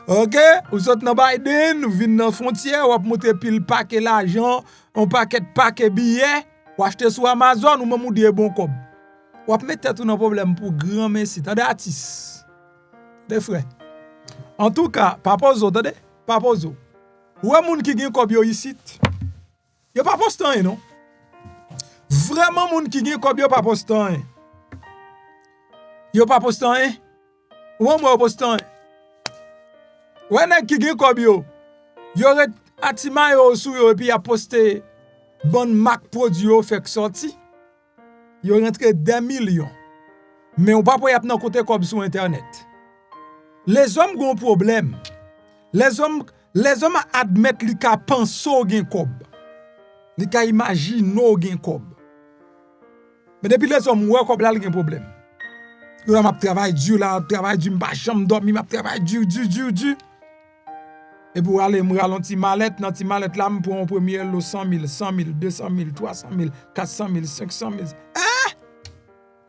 OK, ou sort dans Biden, ou vinn dans frontière, ou ap montre pile paquet l'argent, un paquet billets, ou acheter sur Amazon ou même ou des bon cob. Ou ap mettre tout dans problème pour grand merci, t'as des artistes. Des frères. En tout cas, papa zo, t'as papa zo. Ou moun qui gen cob yo ici. Yo pas postant non. Vraiment moun qui gen cob yo pas postant. Yo pas postant ou moi postant. Ou nèg qui gen cob yo. Yo ret atima yo sou yo et puis a posté bon Mac produit yo fait sorti. Yo rentre des millions. Mais on pas pour y ap nan côté cob sur internet. Les hommes ont un problème. Les hommes admettent li ka penso gen cob. Li ka imagine gen cob. Mais depuis les hommes ouais cob là gen problème. Yo m'a travail dur là, travail dur, m'pa chambre dormi, m'a travail dur. Et pour aller me ralentir mallette, dans ti mallette là pour un premier lot 100 000, 100 000, 200 000, 300 000, 400 000, 500 000.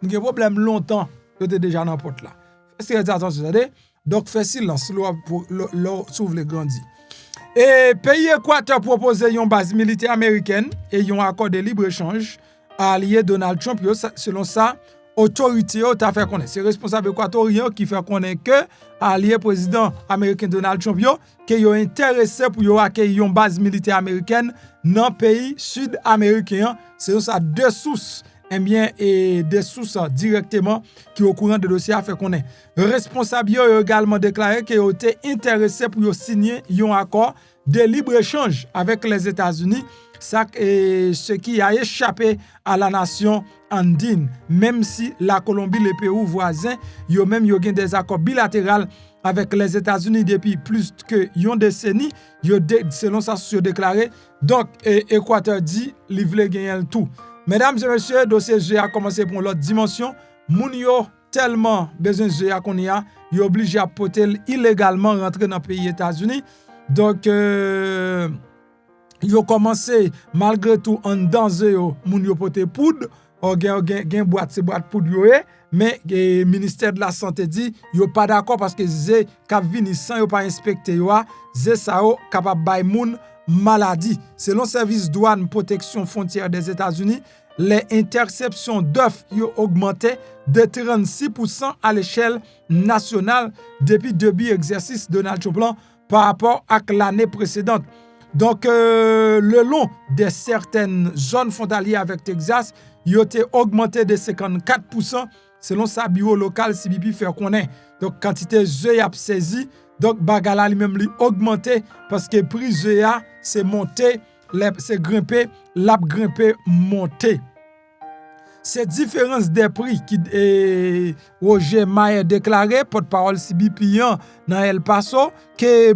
Nous avons problème longtemps, vous êtes déjà dans la porte là. Faites attention, donc faites silence, pour s'ouvre les grandis. Et pays Équateur propose une base militaire américaine et un accord de libre-échange à allié Donald Trump. Selon ça, autorité t'a fait connaître. C'est responsable équatorien qui fait connaître que allié président américain Donald Trump qui est intéressé pour accueillir une base militaire américaine dans le pays sud-américain. Selon ça, deux sources. Et des sources directement qui au courant de dossier a fait connaître. Responsable a également déclaré qu'il était intéressé pour signer un accord de libre-échange avec les États-Unis, ce qui a échappé à la nation andine, même si la Colombie, les pays voisins, yo même yo gen des accords bilatéraux avec les États-Unis depuis plus que une décennie, selon ça se déclaré. Donc Équateur dit li vle gagner tout. Mesdames et messieurs, dossier G a commencé pour l'autre dimension. Moun yo tellement besoin de G a qu'on y a, yo obligé à porter illégalement rentrer dans le pays États-Unis. Donc yo commencé malgré tout en danger yo moun yo porter poudre, gen boîte c'est boîte poudre yo mais le ministère de la santé dit yo pas d'accord parce que G k'ap vini sans yo pas inspecter yo, G ça yo capable bay moun maladie. Selon service douane protection frontière des États-Unis, les interceptions d'œufs ont augmenté de 36% à l'échelle nationale depuis début exercice Donald Trump par rapport à l'année précédente. Donc, le long de certaines zones frontalières avec Texas, il a été augmenté de 54% selon sa bureau local CBP fait connaître. Donc, quantité d'œufs a saisi. Donc, bagala lui-même lui augmenté parce que prix GA c'est monté, c'est grimpé, l'a grimpé, monté. Cette différence des prix qui Roger Mayer déclaré, porte-parole CBP dans El Paso, que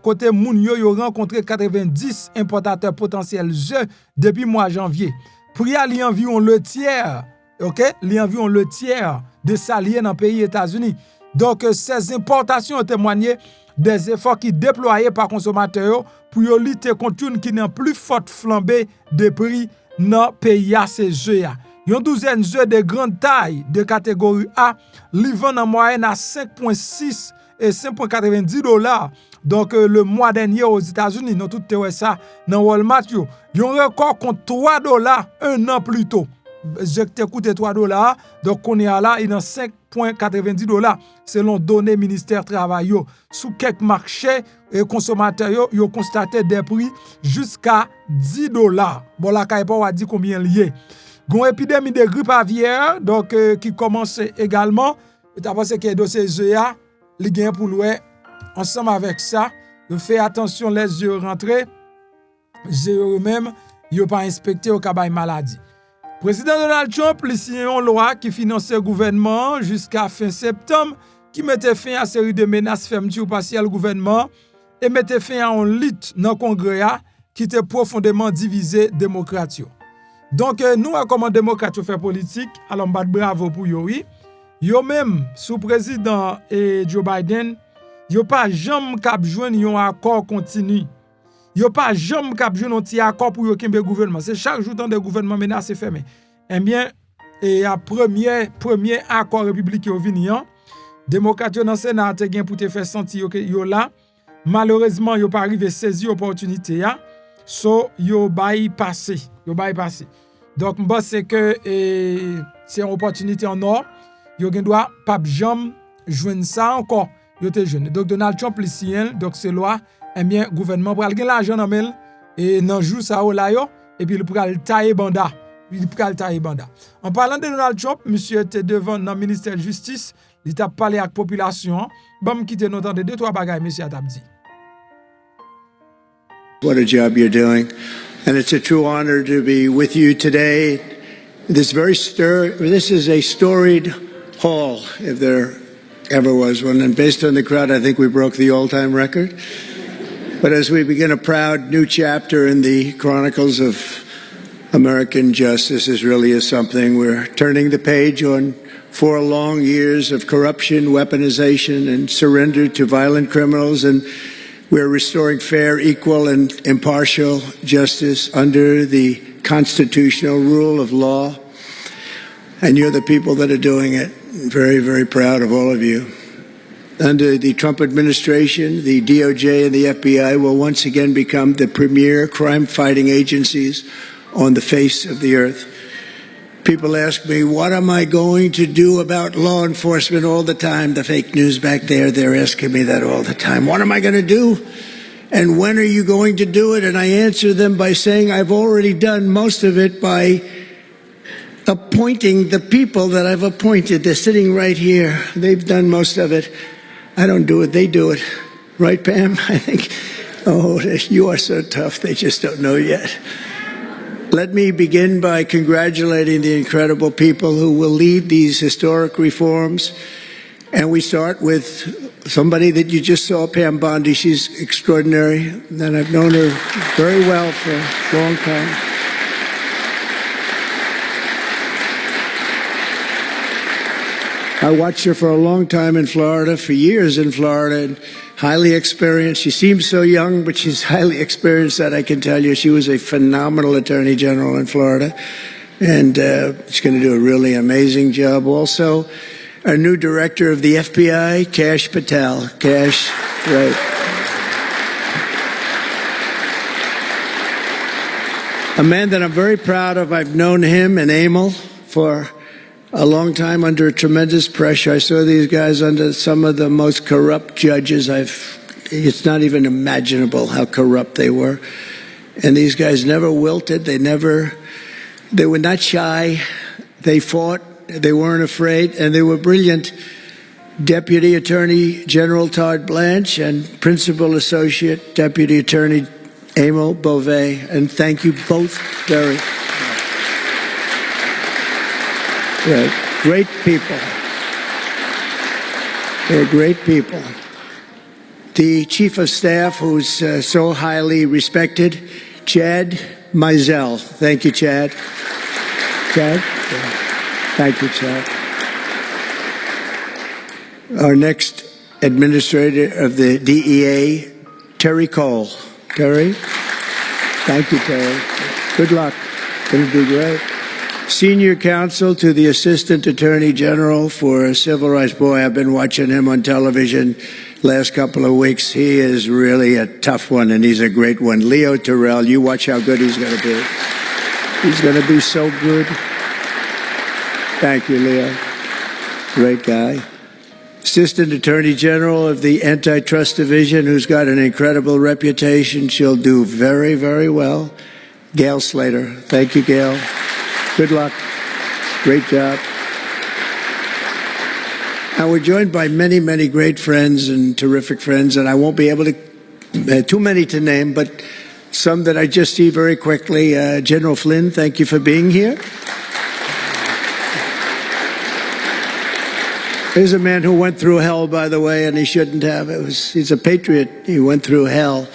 côté moun yo rencontré 90 importateurs potentiels œufs depuis mois janvier. Prix a environ le tiers, OK? Li environ le tiers de salier dans le pays États-Unis. Donc, ces importations ont témoigné des efforts qui déployés par consommateurs pour lutter contre une qui n'a plus forte flambée de prix dans le pays à ces jeux. Une douzaine de jeux de grande taille de catégorie A livrant en moyenne à 5,6 $5.90. Donc le mois dernier aux États-Unis, nous tout te ça dans Walmart yo. Yon record contre $3 un an plus tôt. Je te coûte $3, donc on est là, il est dans $5.90 selon données ministère travail yo. Sous quelques marchés et consommateurs yo constaté des prix jusqu'à $10. Bon la kay pa dit combien lié. Gon épidémie de grippe aviaire donc qui commence également. Tu as pensé que dossier ZEA, li gen pour louer ensemble avec ça, yo fait attention les yeux rentrés. Eux même yo pas inspecté au cabay maladie. Président Donald Trump li signé une loi qui finançait le gouvernement jusqu'à fin septembre qui mettait fin à une série de menaces fermeture partielle gouvernement et mettait fin à un lutte dans le Congrès qui était profondément divisé démocrate. Donc nous comme démocrate fait politique, alors m'bat bravo pour yo oui. Yo même sous président Joe Biden, yo pas jamais cap joindre un accord continu. Yo pas jamais cap joindre un petit accord pour yo kembe gouvernement. C'est chaque jour dans des gouvernements menacés fermés. Eh bien, et à premier accord républicain au vinian, démocrate dans Sénat te gen pour te faire sentir yo là. Malheureusement, yo pas arrivé saisir opportunité ya. So yo bay passé. Donc moi c'est que c'est une opportunité en or. Yo gen doit pas jamais joindre ça encore. Yo te jeune. Donc Donald Trump li signé donc c'est loi eh bien gouvernement pral gen l'argent dans mel et nan jou ça là yo et puis il pral tailler banda. En parlant de Donald Trump, monsieur était devant dans le ministère de la Justice, il t'a parlé avec la population. Bon, qui te notant de 2-3 bagages, monsieur Atabdi. What a job you're doing. And it's a true honor to be with you today. This is a storied hall, if there ever was one. And based on the crowd, I think we broke the all-time record. But as we begin a proud new chapter in the chronicles of American justice, is really something. We're turning the page on 4 long years of corruption, weaponization, and surrender to violent criminals, and we're restoring fair, equal, and impartial justice under the constitutional rule of law. And you're the people that are doing it. I'm very, very proud of all of you. Under the Trump administration, the DOJ and the FBI will once again become the premier crime-fighting agencies on the face of the earth. People ask me, what am I going to do about law enforcement all the time? The fake news back there, they're asking me that all the time. What am I going to do? And when are you going to do it? And I answer them by saying I've already done most of it by appointing the people that I've appointed. They're sitting right here. They've done most of it. I don't do it. They do it. Right, Pam? I think, oh, you are so tough. They just don't know yet. Let me begin by congratulating the incredible people who will lead these historic reforms. And we start with somebody that you just saw, Pam Bondi. She's extraordinary, and I've known her very well for a long time. I watched her for a long time in Florida, for years in Florida, and highly experienced. She seems so young, but she's highly experienced, that I can tell you. She was a phenomenal attorney general in Florida, and she's going to do a really amazing job. Also, our new director of the FBI, Kash Patel. Kash, right. A man that I'm very proud of. I've known him and Emil for a long time under tremendous pressure. I saw these guys under some of the most corrupt judges. It's not even imaginable how corrupt they were. And these guys never wilted. They were not shy. They fought. They weren't afraid. And they were brilliant. Deputy Attorney General Todd Blanche and Principal Associate Deputy Attorney Emil Beauvais. And thank you both very much. Yeah, great people. They're great people. The Chief of Staff, who's so highly respected, Chad Mizell. Thank you, Chad. Chad? Yeah. Thank you, Chad. Our next administrator of the DEA, Terry Cole. Terry? Thank you, Terry. Good luck. Going to do great. Senior counsel to the Assistant Attorney General for Civil Rights. Boy, I've been watching him on television. last couple of weeks. He is really a tough one, and he's a great one. Leo Terrell, you watch how good he's going to be. He's going to be so good. Thank you, Leo. Great guy. Assistant Attorney General of the Antitrust Division, who's got an incredible reputation. She'll do very, very well. Gail Slater. Thank you, Gail. Good luck. Great job. And we're joined by many, many great friends and terrific friends, and I won't be able to, too many to name, but some that I just see very quickly. General Flynn, thank you for being here. Here's a man who went through hell, by the way, and he shouldn't have. He's a patriot. He went through hell.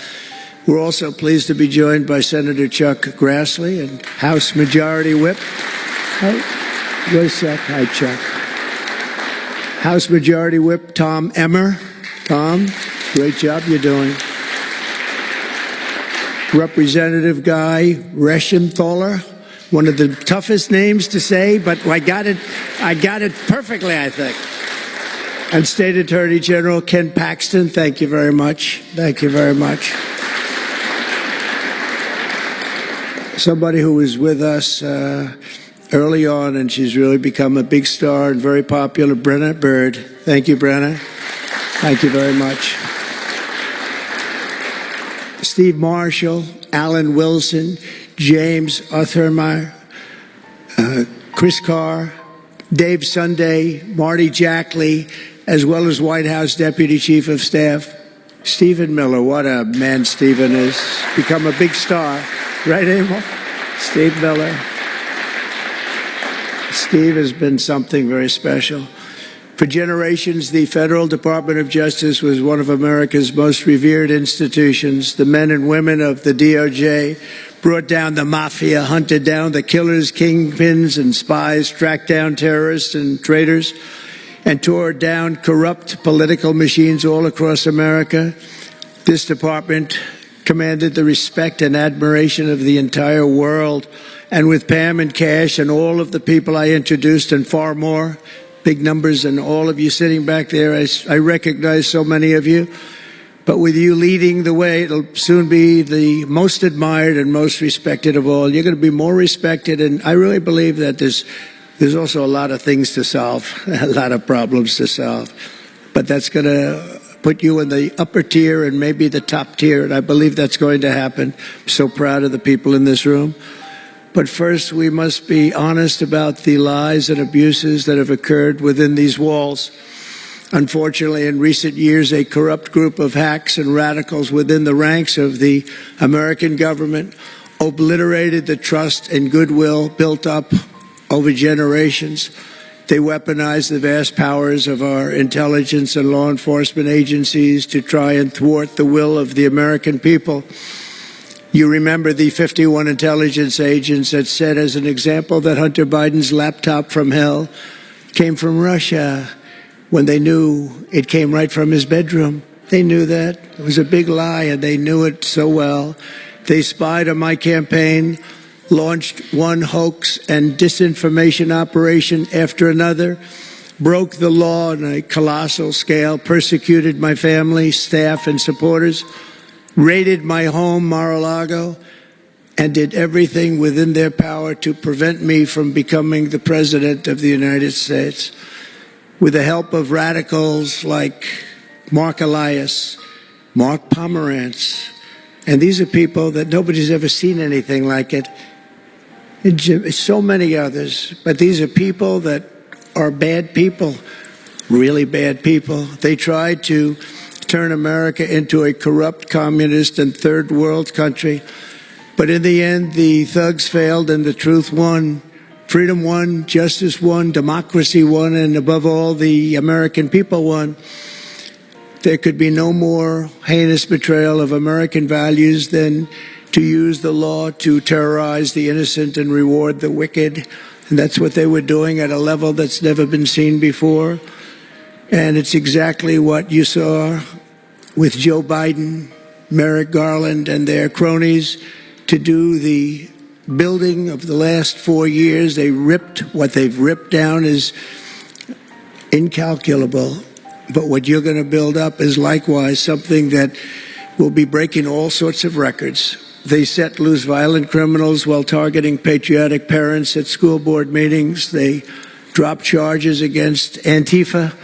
We're also pleased to be joined by Senator Chuck Grassley and House Majority Whip. Wait a sec. Hi, Chuck. House Majority Whip Tom Emmer. Tom, great job you're doing. Representative Guy Reschenthaler, one of the toughest names to say, but I got it perfectly, I think. And State Attorney General Ken Paxton, thank you very much. Thank you very much. Somebody who was with us early on, and she's really become a big star and very popular, Brenna Bird. Thank you, Brenna. Thank you very much. Steve Marshall, Alan Wilson, James Othermeyer, Chris Carr, Dave Sunday, Marty Jackley, as well as White House Deputy Chief of Staff, Stephen Miller. What a man Stephen is. Become a big star. Right, Emil? Steve Miller. Steve has been something very special. For generations, the Federal Department of Justice was one of America's most revered institutions. The men and women of the DOJ brought down the mafia, hunted down the killers, kingpins, and spies, tracked down terrorists and traitors, and tore down corrupt political machines all across America. This department commanded the respect and admiration of the entire world. And with Pam and Cash and all of the people I introduced and far more, big numbers, and all of you sitting back there, I recognize so many of you. But with you leading the way, it'll soon be the most admired and most respected of all. You're going to be more respected, and I really believe that there's also a lot of things to solve, a lot of problems to solve. But that's going to put you in the upper tier and maybe the top tier, and I believe that's going to happen. I'm so proud of the people in this room. But first, we must be honest about the lies and abuses that have occurred within these walls. Unfortunately, in recent years, a corrupt group of hacks and radicals within the ranks of the American government obliterated the trust and goodwill built up over generations. They weaponized the vast powers of our intelligence and law enforcement agencies to try and thwart the will of the American people. You remember the 51 intelligence agents that said, as an example, that Hunter Biden's laptop from hell came from Russia, when they knew it came right from his bedroom. They knew that. It was a big lie, and they knew it so well. They spied on my campaign, launched one hoax and disinformation operation after another, broke the law on a colossal scale, persecuted my family, staff, and supporters, raided my home, Mar-a-Lago, and did everything within their power to prevent me from becoming the President of the United States. With the help of radicals like Mark Elias, Mark Pomerantz, and these are people that nobody's ever seen anything like it, and so many others. But these are people that are bad people, really bad people. They tried to turn America into a corrupt, communist, and third world country. But in the end, the thugs failed and the truth won. Freedom won, justice won, democracy won, and above all, the American people won. There could be no more heinous betrayal of American values than to use the law to terrorize the innocent and reward the wicked. And that's what they were doing at a level that's never been seen before. And it's exactly what you saw with Joe Biden, Merrick Garland, and their cronies to do the building of the last 4 years. What they've ripped down is incalculable. But what you're going to build up is likewise something that will be breaking all sorts of records. They set loose violent criminals while targeting patriotic parents at school board meetings. They dropped charges against Antifa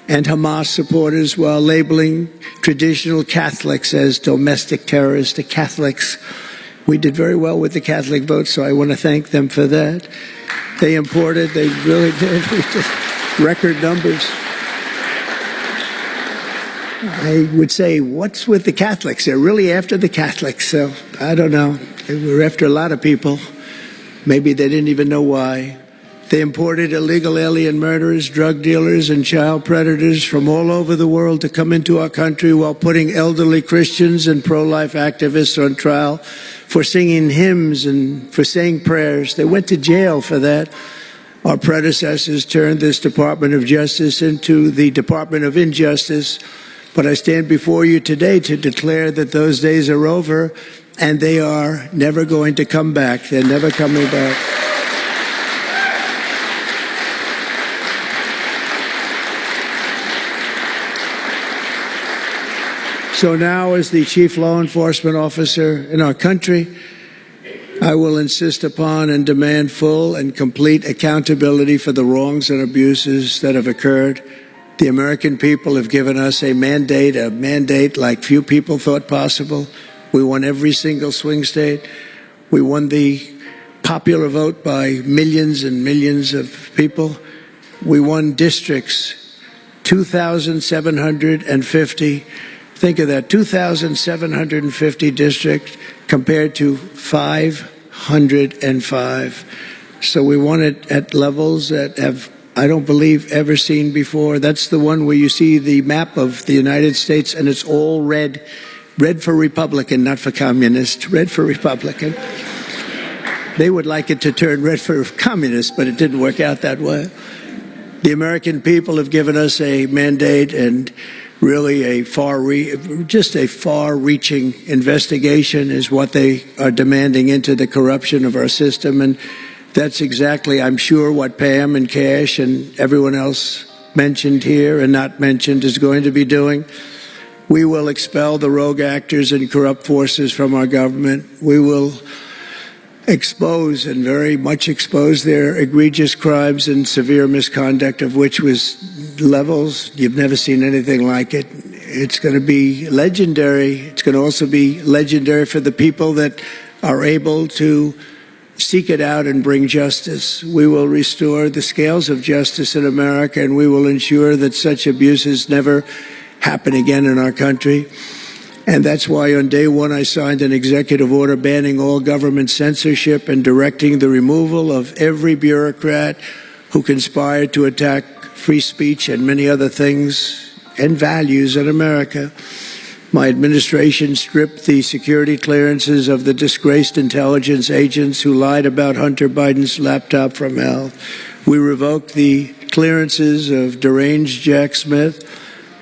and Hamas supporters while labeling traditional Catholics as domestic terrorists. The Catholics, we did very well with the Catholic vote, so I want to thank them for that. They really did. We did record numbers. I would say, what's with the Catholics? They're really after the Catholics, so I don't know. They were after a lot of people. Maybe they didn't even know why. They imported illegal alien murderers, drug dealers, and child predators from all over the world to come into our country while putting elderly Christians and pro-life activists on trial for singing hymns and for saying prayers. They went to jail for that. Our predecessors turned this Department of Justice into the Department of Injustice. But I stand before you today to declare that those days are over, and they are never going to come back. They're never coming back. So now, as the chief law enforcement officer in our country, I will insist upon and demand full and complete accountability for the wrongs and abuses that have occurred. The American people have given us a mandate like few people thought possible. We won every single swing state. We won the popular vote by millions and millions of people. We won districts, 2,750. Think of that, 2,750 districts compared to 505. So we won it at levels that have, I don't believe, ever seen before. That's the one where you see the map of the United States and it's all red. Red for Republican, not for communist. Red for Republican. They would like it to turn red for communist, but it didn't work out that way. The American people have given us a mandate and really just a far-reaching investigation is what they are demanding into the corruption of our system. And that's exactly, I'm sure, what Pam and Cash and everyone else mentioned here and not mentioned is going to be doing. We will expel the rogue actors and corrupt forces from our government. We will expose and very much expose their egregious crimes and severe misconduct, of which was levels you've never seen anything like it. It's going to be legendary. It's going to also be legendary for the people that are able to seek it out and bring justice. We will restore the scales of justice in America, and we will ensure that such abuses never happen again in our country. And that's why on day one I signed an executive order banning all government censorship and directing the removal of every bureaucrat who conspired to attack free speech and many other things and values in America. My administration stripped the security clearances of the disgraced intelligence agents who lied about Hunter Biden's laptop from hell. We revoked the clearances of deranged Jack Smith,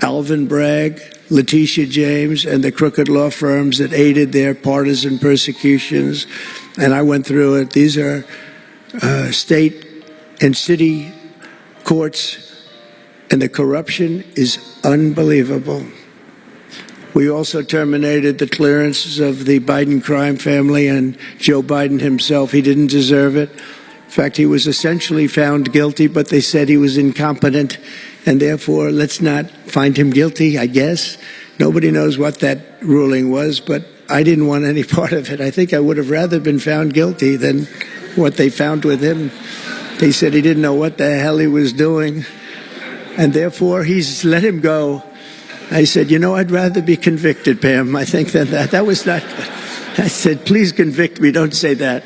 Alvin Bragg, Letitia James, and the crooked law firms that aided their partisan persecutions. And I went through it. These are state and city courts, and the corruption is unbelievable. We also terminated the clearances of the Biden crime family and Joe Biden himself. He didn't deserve it. In fact, he was essentially found guilty, but they said he was incompetent, and therefore let's not find him guilty, I guess. Nobody knows what that ruling was, but I didn't want any part of it. I think I would have rather been found guilty than what they found with him. They said he didn't know what the hell he was doing, and therefore he's let him go. I said, I'd rather be convicted, Pam, I think, than that. That was not good. I said, please convict me, don't say that.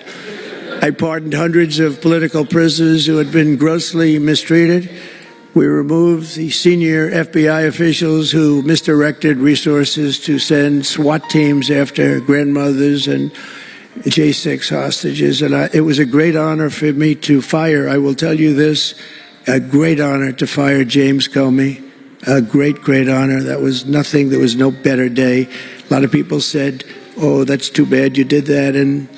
I pardoned hundreds of political prisoners who had been grossly mistreated. We removed the senior FBI officials who misdirected resources to send SWAT teams after grandmothers and J6 hostages. And it was a great honor for me to fire, I will tell you this, a great honor to fire James Comey. A great, great honor. That was nothing. There was no better day. A lot of people said, oh, that's too bad you did that. And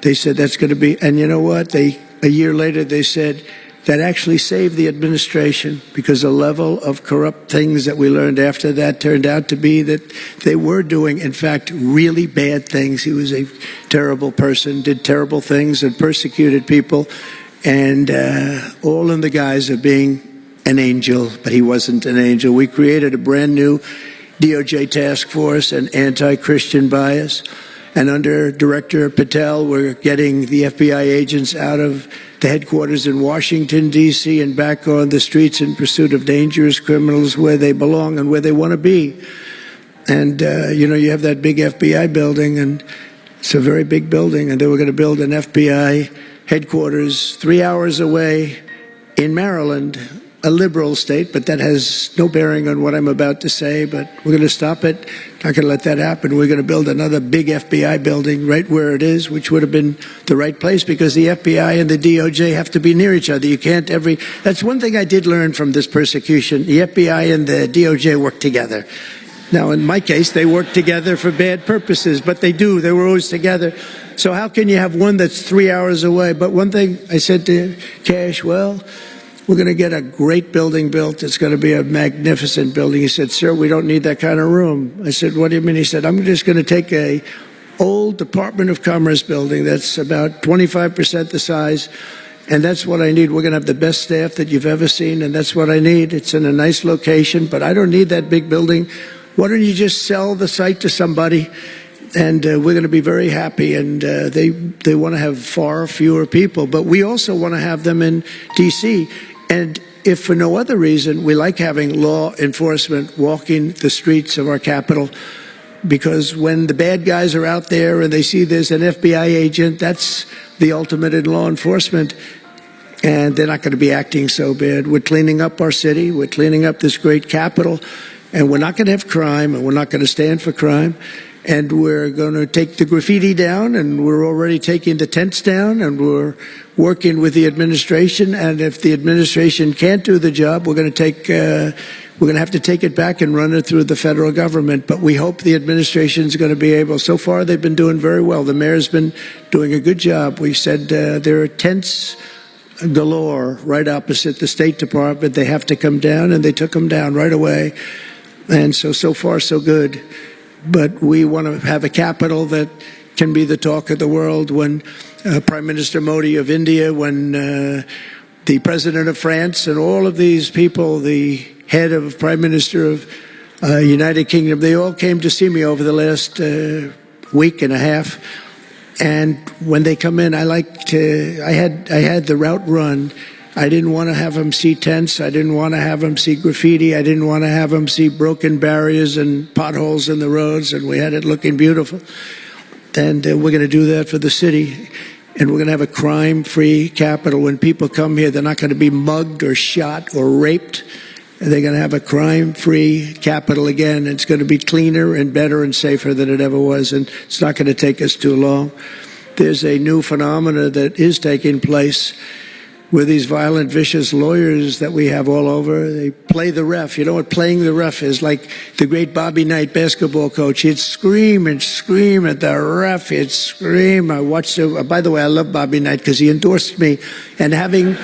they said that's going to be, and you know what? A year later, they said, that actually saved the administration, because the level of corrupt things that we learned after that turned out to be that they were doing, in fact, really bad things. He was a terrible person, did terrible things, and persecuted people, and all in the guise of being an angel, but he wasn't an angel. We created a brand new DOJ task force and anti-Christian bias, and under Director Patel, we're getting the FBI agents out of the headquarters in Washington, D.C., and back on the streets in pursuit of dangerous criminals where they belong and where they want to be. And, you have that big FBI building, and it's a very big building, and they were going to build an FBI headquarters 3 hours away in Maryland, a liberal state, but that has no bearing on what I'm about to say, but we're going to stop it. Not going to let that happen. We're going to build another big FBI building right where it is, which would have been the right place, because the FBI and the DOJ have to be near each other. You can't that's one thing I did learn from this persecution. The FBI and the DOJ work together. Now, in my case, they work together for bad purposes, but they do. They were always together. So how can you have one that's 3 hours away? But one thing I said to Cash, we're going to get a great building built. It's going to be a magnificent building. He said, sir, we don't need that kind of room. I said, what do you mean? He said, I'm just going to take a old Department of Commerce building that's about 25% the size, and that's what I need. We're going to have the best staff that you've ever seen, and that's what I need. It's in a nice location, but I don't need that big building. Why don't you just sell the site to somebody? And we're going to be very happy, and they want to have far fewer people. But we also want to have them in D.C., and if for no other reason, we like having law enforcement walking the streets of our capital, because when the bad guys are out there and they see there's an FBI agent, that's the ultimate in law enforcement, and they're not going to be acting so bad. We're cleaning up our city. We're cleaning up this great capital, and we're not going to have crime, and we're not going to stand for crime. And we're going to take the graffiti down, and we're already taking the tents down, and we're working with the administration. And if the administration can't do the job, we're going to have to take it back and run it through the federal government. But we hope the administration is going to be able. So far, they've been doing very well. The mayor's been doing a good job. We said there are tents galore right opposite the State Department. They have to come down, and they took them down right away. And so far, so good. But we want to have a capital that can be the talk of the world. When Prime Minister Modi of India, when the President of France, and all of these people, the head of Prime Minister of United Kingdom, they all came to see me over the last week and a half. And when they come in, I had the route run. I didn't want to have them see tents. I didn't want to have them see graffiti. I didn't want to have them see broken barriers and potholes in the roads, and we had it looking beautiful. And we're going to do that for the city, and we're going to have a crime-free capital. When people come here, they're not going to be mugged or shot or raped. They're going to have a crime-free capital again. It's going to be cleaner and better and safer than it ever was, and it's not going to take us too long. There's a new phenomena that is taking place with these violent, vicious lawyers that we have all over. They play the ref. You know what playing the ref is? Like the great Bobby Knight basketball coach. He'd scream and scream at the ref. He'd scream. I watched it. By the way, I love Bobby Knight because he endorsed me. And having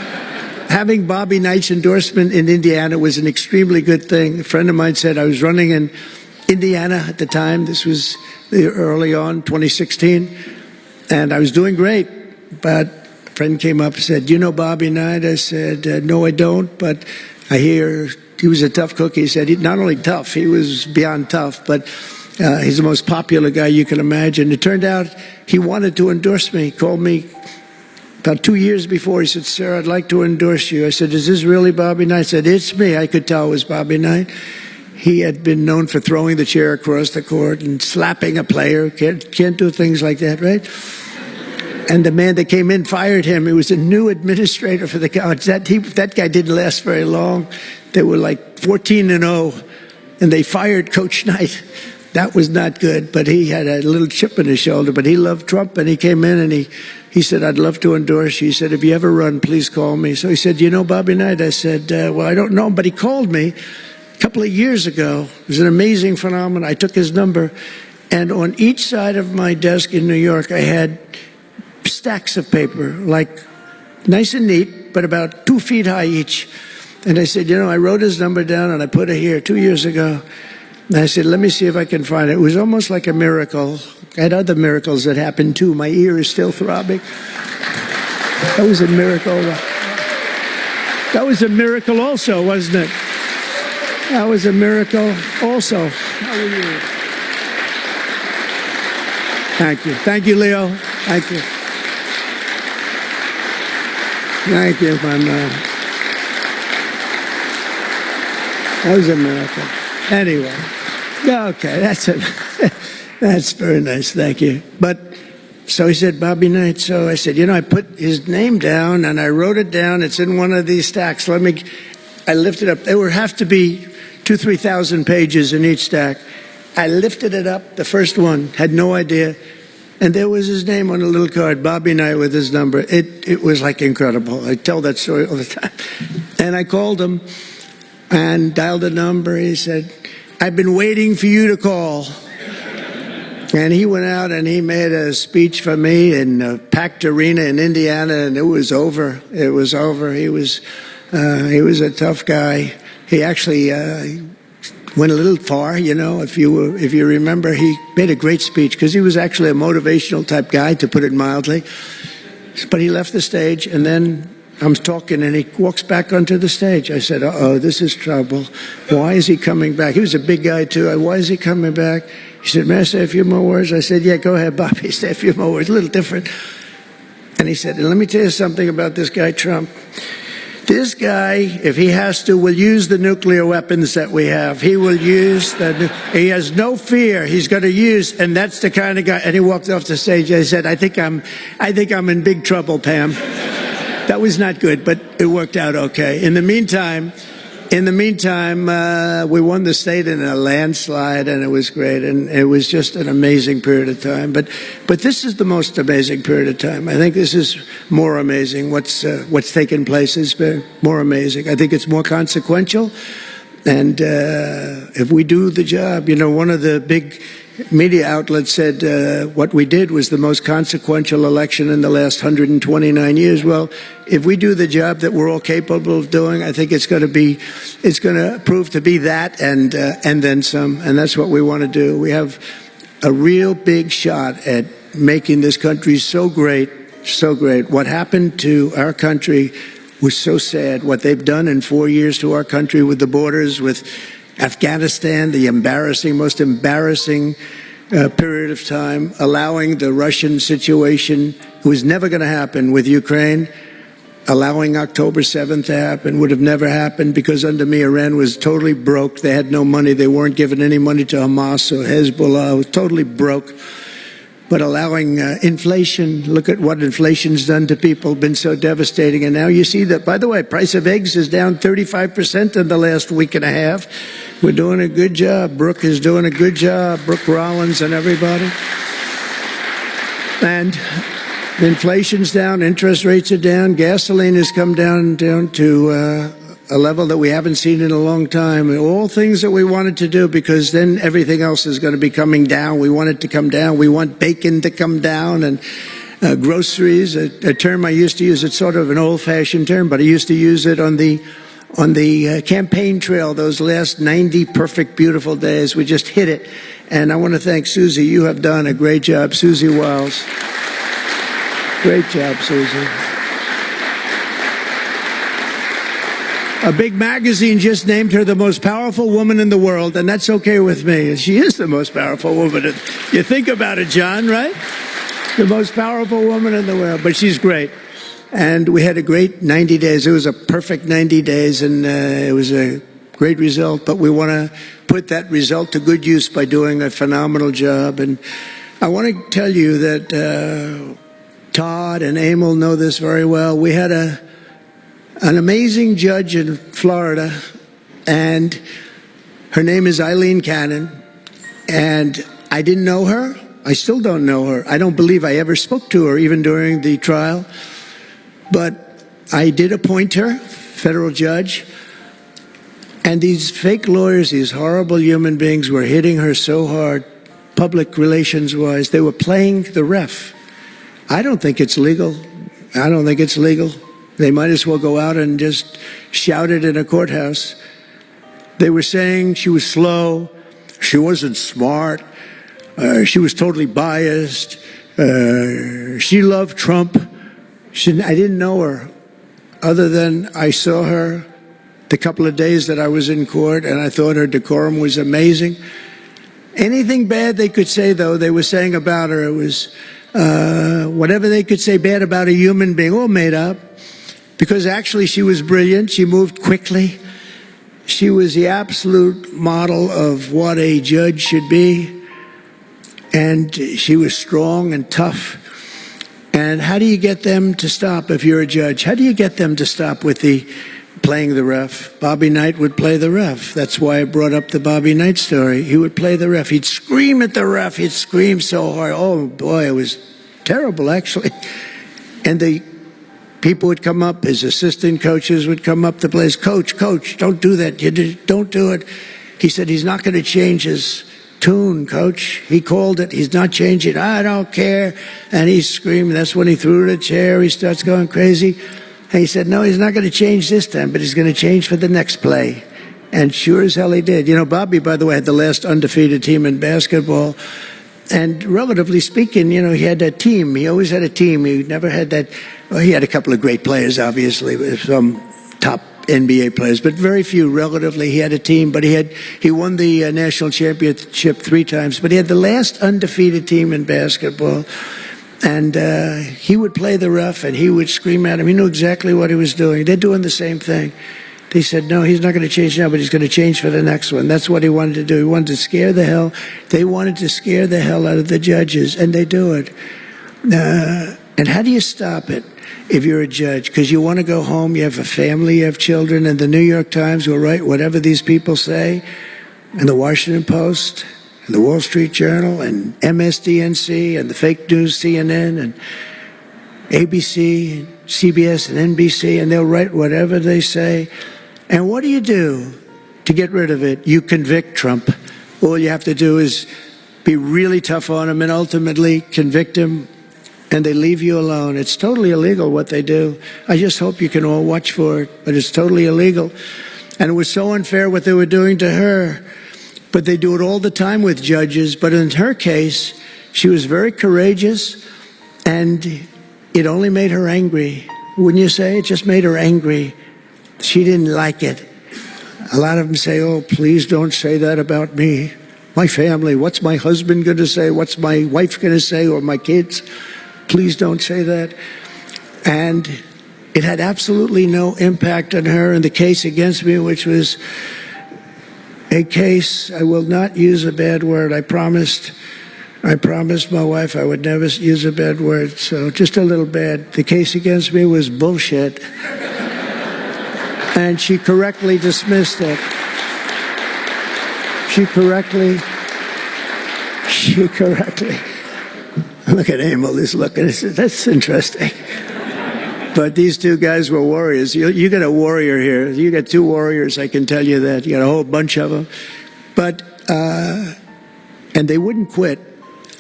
Bobby Knight's endorsement in Indiana was an extremely good thing. A friend of mine said I was running in Indiana at the time. This was early on, 2016. And I was doing great, but friend came up and said, you know Bobby Knight? I said, no, I don't, but I hear he was a tough cookie. He said, not only tough, he was beyond tough, but he's the most popular guy you can imagine. It turned out he wanted to endorse me. He called me about 2 years before. He said, sir, I'd like to endorse you. I said, is this really Bobby Knight? I said, it's me. I could tell it was Bobby Knight. He had been known for throwing the chair across the court and slapping a player. Can't do things like that, right? And the man that came in fired him. It was a new administrator for the college. That guy didn't last very long. They were like 14-0, and they fired Coach Knight. That was not good, but he had a little chip in his shoulder. But he loved Trump, and he came in, and he said, I'd love to endorse you. He said, if you ever run, please call me. So he said, you know Bobby Knight? I said, well, I don't know him, but he called me a couple of years ago. It was an amazing phenomenon. I took his number, and on each side of my desk in New York, I had stacks of paper, like nice and neat, but about 2 feet high each. And I said, I wrote his number down and I put it here 2 years ago. And I said, let me see if I can find it. It was almost like a miracle. I had other miracles that happened too. My ear is still throbbing. That was a miracle. That was a miracle also, wasn't it? That was a miracle also. Thank you. Thank you, Leo. Thank you. Thank you, my man. That was a miracle. Anyway, okay, that's it. That's very nice. Thank you. But so he said, Bobby Knight. So I said, I put his name down and I wrote it down. It's in one of these stacks. I lifted up. There would have to be 2,000-3,000 pages in each stack. I lifted it up, the first one, had no idea. And there was his name on a little card, Bobby Knight with his number. It was like incredible. I tell that story all the time. And I called him and dialed a number. He said, I've been waiting for you to call. And he went out and he made a speech for me in a packed arena in Indiana, and it was over. It was over. He was a tough guy. He actually went a little far, if you remember. He made a great speech because he was actually a motivational type guy, to put it mildly. But he left the stage, and then I'm talking, and he walks back onto the stage. I said, uh-oh, this is trouble. Why is he coming back? He was a big guy, too. Why is he coming back? He said, may I say a few more words? I said, yeah, go ahead, Bobby, say a few more words. A little different. And he said, let me tell you something about this guy, Trump. This guy, if he has to, will use the nuclear weapons that we have. He will use he has no fear. He's going to use, and that's the kind of guy. And he walked off the stage. I said, I think I'm in big trouble, Pam. That was not good, but it worked out okay. In the meantime, we won the state in a landslide, and it was great, and it was just an amazing period of time. But this is the most amazing period of time. I think this is more amazing. What's taken place is more amazing. I think it's more consequential, and if we do the job, one of the big media outlets said what we did was the most consequential election in the last 129 years. Well, if we do the job that we're all capable of doing, I think it's going to prove to be that and then some. And that's what we want to do. We have a real big shot at making this country so great, so great. What happened to our country was so sad. What they've done in 4 years to our country with the borders, with Afghanistan, the most embarrassing period of time, allowing the Russian situation, it was never going to happen, with Ukraine, allowing October 7th to happen, would have never happened, because under me, Iran was totally broke. They had no money. They weren't giving any money to Hamas or Hezbollah. It was totally broke. But allowing inflation, look at what inflation's done to people, been so devastating. And now you see that, by the way, price of eggs is down 35% in the last week and a half. We're doing a good job. Brooke is doing a good job. Brooke Rollins and everybody. And inflation's down, interest rates are down, gasoline has come down to a level that we haven't seen in a long time. All things that we wanted to do, because then everything else is going to be coming down. We want it to come down. We want bacon to come down, and groceries, a term I used to use. It's sort of an old-fashioned term, but I used to use it on the campaign trail, those last 90 perfect, beautiful days. We just hit it. And I want to thank Susie. You have done a great job. Susie Wiles. Great job, Susie. A big magazine just named her the most powerful woman in the world, and that's okay with me. She is the most powerful woman. You think about it, John, right? The most powerful woman in the world, but she's great. And we had a great 90 days. It was a perfect 90 days, and it was a great result. But we want to put that result to good use by doing a phenomenal job. And I want to tell you that Todd and Emil know this very well. We had an amazing judge in Florida, and her name is Eileen Cannon, and I didn't know her. I still don't know her. I don't believe I ever spoke to her, even during the trial, but I did appoint her federal judge, and these fake lawyers, these horrible human beings, were hitting her so hard, public relations-wise. They were playing the ref. I don't think it's legal. I don't think it's legal. They might as well go out and just shout it in a courthouse. They were saying she was slow, she wasn't smart, she was totally biased, she loved Trump. I didn't know her other than I saw her the couple of days that I was in court, and I thought her decorum was amazing. Anything bad they could say, though, they were saying about her, it was whatever they could say bad about a human being, all made up. Because actually she was brilliant, she moved quickly. She was the absolute model of what a judge should be. And she was strong and tough. And how do you get them to stop if you're a judge? How do you get them to stop with the playing the ref? Bobby Knight would play the ref. That's why I brought up the Bobby Knight story. He would play the ref. He'd scream at the ref. He'd scream so hard. Oh, boy, it was terrible, actually. And the people would come up, his assistant coaches would come up to players. Coach, don't do that. Don't do it. He said he's not going to change his tune, coach. He called it. He's not changing. I don't care. And he's screaming. That's when he threw the chair. He starts going crazy. And he said, no, he's not going to change this time, but he's going to change for the next play. And sure as hell he did. You know, Bobby, by the way, had the last undefeated team in basketball. And relatively speaking, you know, he had that team. He always had a team. He never had that. Well, he had a couple of great players, obviously, some top NBA players, but very few relatively. He had a team, but he won the national championship 3 times. But he had the last undefeated team in basketball. And he would play the ref, and he would scream at him. He knew exactly what he was doing. They're doing the same thing. They said, no, he's not going to change now, but he's going to change for the next one. That's what he wanted to do. He wanted to scare the hell. They wanted to scare the hell out of the judges, and they do it. And how do you stop it if you're a judge? Because you want to go home, you have a family, you have children, and the New York Times will write whatever these people say, and the Washington Post, and the Wall Street Journal, and MSDNC, and the fake news CNN, and ABC, CBS, and NBC, and they'll write whatever they say. And what do you do to get rid of it? You convict Trump. All you have to do is be really tough on him and ultimately convict him, and they leave you alone. It's totally illegal what they do. I just hope you can all watch for it, but it's totally illegal. And it was so unfair what they were doing to her. But they do it all the time with judges. But in her case, she was very courageous, and it only made her angry. Wouldn't you say? It just made her angry. She didn't like it. A lot of them say, oh, please don't say that about me. My family, what's my husband going to say? What's my wife going to say, or my kids? Please don't say that. And it had absolutely no impact on her in the case against me, which was a case, I will not use a bad word. I promised my wife I would never use a bad word, so just a little bad. The case against me was bullshit. And she correctly dismissed it. She correctly. Look at Emil, he's looking. That's interesting. But these 2 guys were warriors. You got a warrior here. You got 2 warriors, I can tell you that. You got a whole bunch of them. But, and they wouldn't quit.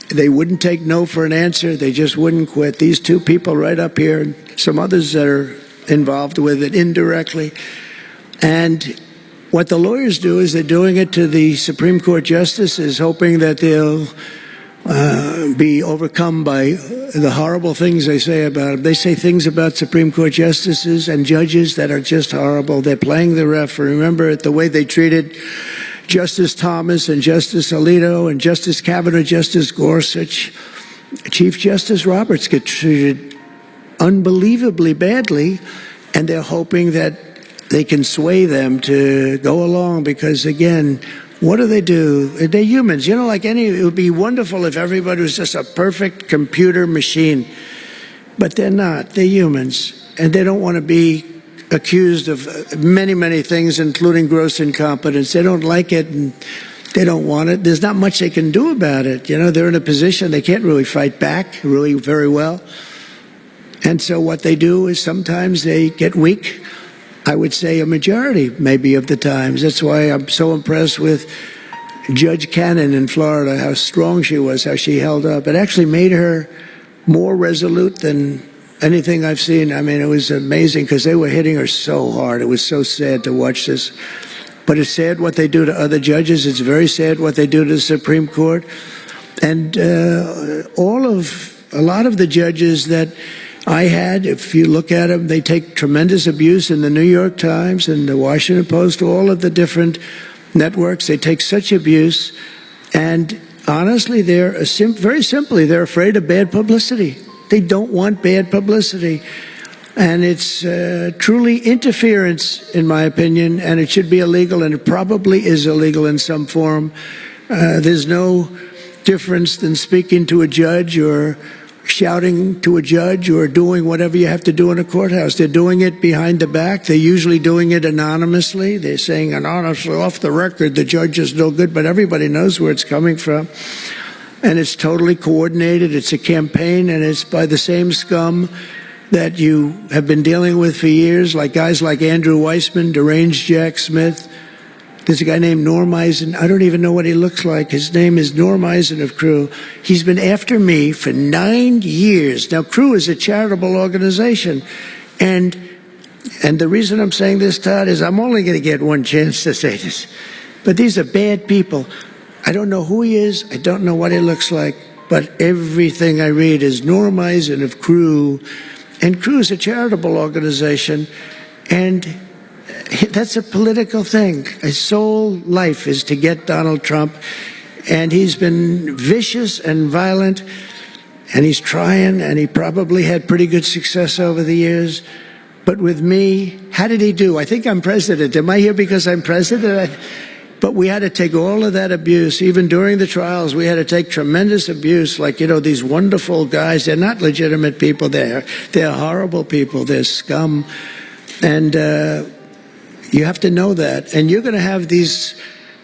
They wouldn't take no for an answer. They just wouldn't quit. These 2 people right up here, and some others that are involved with it indirectly. And what the lawyers do is they're doing it to the Supreme Court justices, hoping that they'll be overcome by the horrible things they say about them. They say things about Supreme Court justices and judges that are just horrible. They're playing the ref. Remember the way they treated Justice Thomas and Justice Alito and Justice Kavanaugh, Justice Gorsuch. Chief Justice Roberts get treated unbelievably badly, and they're hoping that they can sway them to go along because, again, what do? They're humans. You know, it would be wonderful if everybody was just a perfect computer machine. But they're not. They're humans. And they don't want to be accused of many, many things, including gross incompetence. They don't like it, and they don't want it. There's not much they can do about it. You know, they're in a position they can't really fight back really very well. And so what they do is sometimes they get weak. I would say a majority, maybe, of the times. That's why I'm so impressed with Judge Cannon in Florida, how strong she was, how she held up. It actually made her more resolute than anything I've seen. I mean, it was amazing because they were hitting her so hard. It was so sad to watch this. But it's sad what they do to other judges. It's very sad what they do to the Supreme Court. And a lot of the judges that I had, if you look at them, they take tremendous abuse in the New York Times and the Washington Post, all of the different networks. They take such abuse. And honestly, very simply, they're afraid of bad publicity. They don't want bad publicity. And it's truly interference, in my opinion, and it should be illegal, and it probably is illegal in some form. There's no difference than speaking to a judge or shouting to a judge or doing whatever you have to do in a courthouse. They're doing it behind the back. They're usually doing it anonymously. They're saying anonymously, off the record, the judge is no good, but everybody knows where it's coming from. And it's totally coordinated. It's a campaign, and it's by the same scum that you have been dealing with for years, like guys like Andrew Weissman, deranged Jack Smith. There's a guy named Norm Eisen. I don't even know what he looks like. His name is Norm Eisen of Crew. He's been after me for 9 years. Now, Crew is a charitable organization. And the reason I'm saying this, Todd, is I'm only going to get one chance to say this. But these are bad people. I don't know who he is. I don't know what he looks like. But everything I read is Norm Eisen of Crew. And Crew is a charitable organization, and that's a political thing. His sole life is to get Donald Trump, and he's been vicious and violent, and he's trying, and he probably had pretty good success over the years. But with me, how did he do? I think I'm president. Am I here because I'm president? But we had to take all of that abuse. Even during the trials, we had to take tremendous abuse. Like, these wonderful guys, they're not legitimate people. They're horrible people. They're scum. And you have to know that. And you're going to have these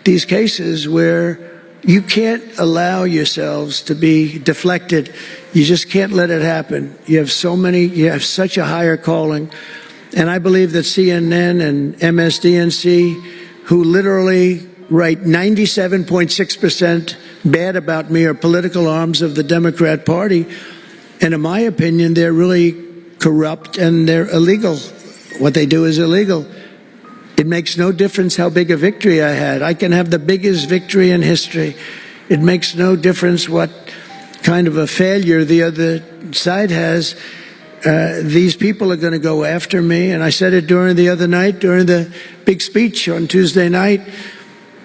cases where you can't allow yourselves to be deflected. You just can't let it happen. You have such a higher calling. And I believe that CNN and MSDNC, who literally write 97.6% bad about me, are political arms of the Democrat Party. And in my opinion, they're really corrupt and they're illegal. What they do is illegal. It makes no difference how big a victory I had. I can have the biggest victory in history. It makes no difference what kind of a failure the other side has. These people are going to go after me. And I said it during the big speech on Tuesday night.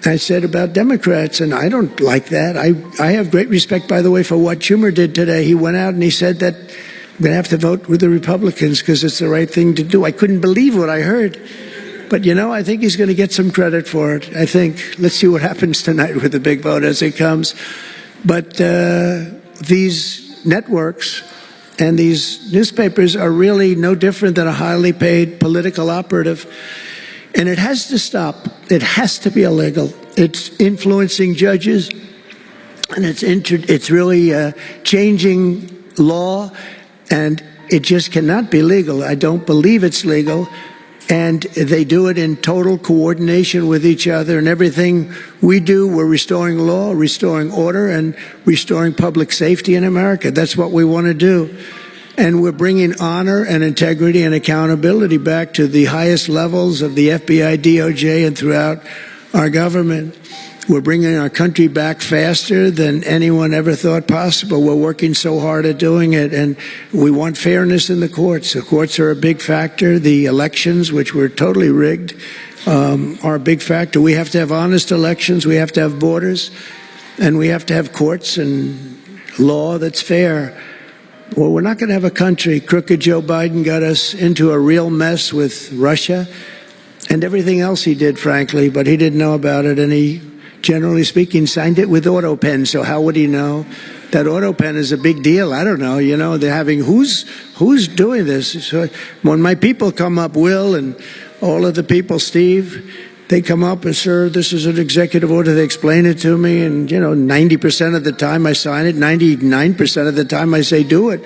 I said about Democrats, and I don't like that. I have great respect, by the way, for what Schumer did today. He went out and he said that I'm going to have to vote with the Republicans because it's the right thing to do. I couldn't believe what I heard. But, I think he's going to get some credit for it. I think. Let's see what happens tonight with the big vote as it comes. But these networks and these newspapers are really no different than a highly paid political operative. And it has to stop. It has to be illegal. It's influencing judges, and it's really changing law, and it just cannot be legal. I don't believe it's legal. And they do it in total coordination with each other. And everything we do, we're restoring law, restoring order, and restoring public safety in America. That's what we want to do. And we're bringing honor and integrity and accountability back to the highest levels of the FBI, DOJ, and throughout our government. We're bringing our country back faster than anyone ever thought possible. We're working so hard at doing it, and we want fairness in the courts. The courts are a big factor. The elections, which were totally rigged, are a big factor. We have to have honest elections. We have to have borders, and we have to have courts and law that's fair. Well, we're not going to have a country. Crooked Joe Biden got us into a real mess with Russia and everything else he did, frankly, but he didn't know about it, and he, generally speaking, signed it with AutoPen. So how would he know? That AutoPen is a big deal. I don't know. They're having who's doing this? So when my people come up, Will and all of the people, Steve, they come up and, sir, this is an executive order. They explain it to me, and 90% of the time I sign it. 99% of the time I say do it,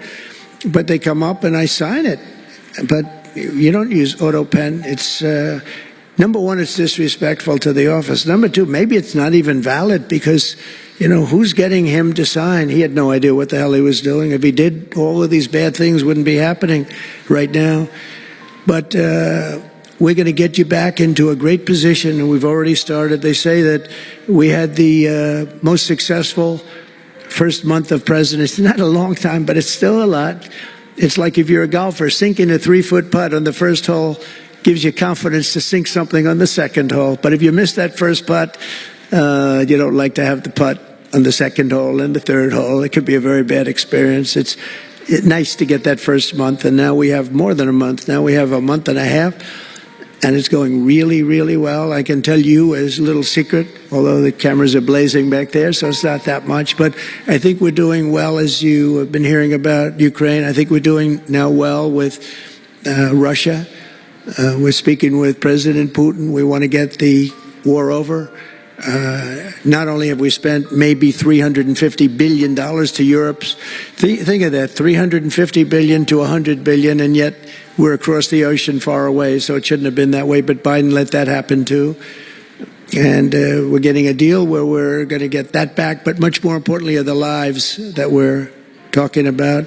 but they come up and I sign it. But you don't use AutoPen. It's number one, it's disrespectful to the office. Number two, maybe it's not even valid because who's getting him to sign? He had no idea what the hell he was doing. If he did, all of these bad things wouldn't be happening right now. But we're going to get you back into a great position, and we've already started. They say that we had the most successful first month of presidency. Not a long time, but it's still a lot. It's like if you're a golfer, sinking a 3-foot putt on the first hole gives you confidence to sink something on the second hole. But if you miss that first putt, you don't like to have the putt on the second hole and the third hole. It could be a very bad experience. It's nice to get that first month, and now we have more than a month. Now we have a month and a half, and it's going really, really well. I can tell you as a little secret, although the cameras are blazing back there, so it's not that much. But I think we're doing well, as you have been hearing about Ukraine. I think we're doing now well with Russia. We're speaking with President Putin. We want to get the war over. Not only have we spent maybe $350 billion to Europe, think of that, $350 billion to $100 billion, and yet we're across the ocean far away, so it shouldn't have been that way, but Biden let that happen too. And we're getting a deal where we're going to get that back, but much more importantly are the lives that we're talking about.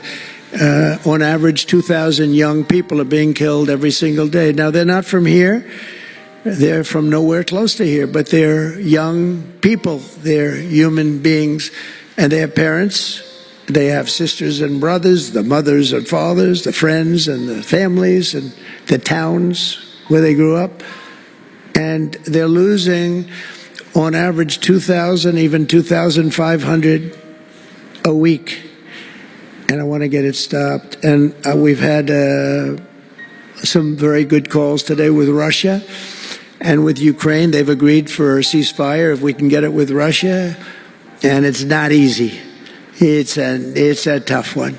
On average, 2,000 young people are being killed every single day. Now, they're not from here. They're from nowhere close to here, but they're young people. They're human beings, and they have parents. They have sisters and brothers, the mothers and fathers, the friends and the families and the towns where they grew up. And they're losing, on average, 2,000, even 2,500 a week. And I want to get it stopped. And we've had some very good calls today with Russia and with Ukraine. They've agreed for a ceasefire if we can get it with Russia. And it's not easy. It's a tough one.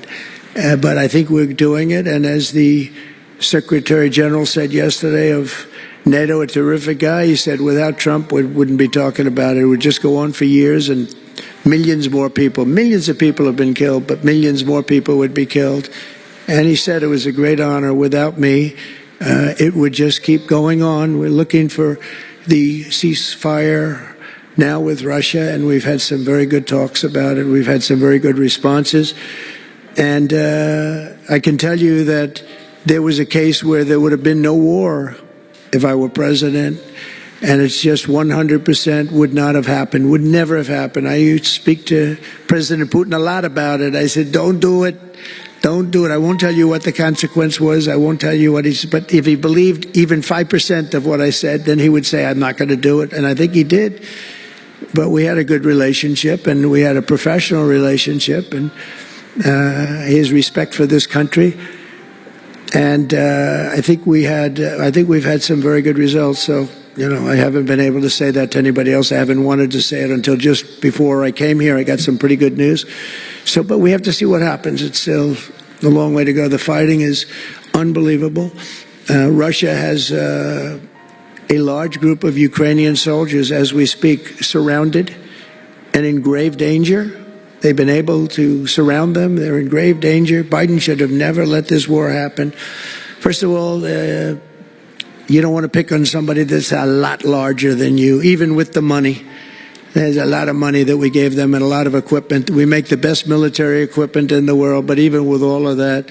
But I think we're doing it. And as the Secretary General said yesterday of NATO, a terrific guy, he said without Trump, we wouldn't be talking about it. It would just go on for years, and millions of people have been killed, but millions more people would be killed. And he said it was a great honor. Without me, it would just keep going on. We're looking for the ceasefire now with Russia, and we've had some very good talks about it. We've had some very good responses. And I can tell you that there was a case where there would have been no war if I were president. And it's just 100% would not have happened, would never have happened. I used to speak to President Putin a lot about it. I said, don't do it. Don't do it. I won't tell you what the consequence was. I won't tell you what but if he believed even 5% of what I said, then he would say, I'm not going to do it. And I think he did. But we had a good relationship, and we had a professional relationship, and his respect for this country. And I think we've had some very good results. So, I haven't been able to say that to anybody else. I haven't wanted to say it until just before I came here. I got some pretty good news. So, but we have to see what happens. It's still a long way to go. The fighting is unbelievable. Russia has a large group of Ukrainian soldiers, as we speak, surrounded and in grave danger. They've been able to surround them. They're in grave danger. Biden should have never let this war happen. First of all, you don't want to pick on somebody that's a lot larger than you, even with the money. There's a lot of money that we gave them and a lot of equipment. We make the best military equipment in the world, but even with all of that,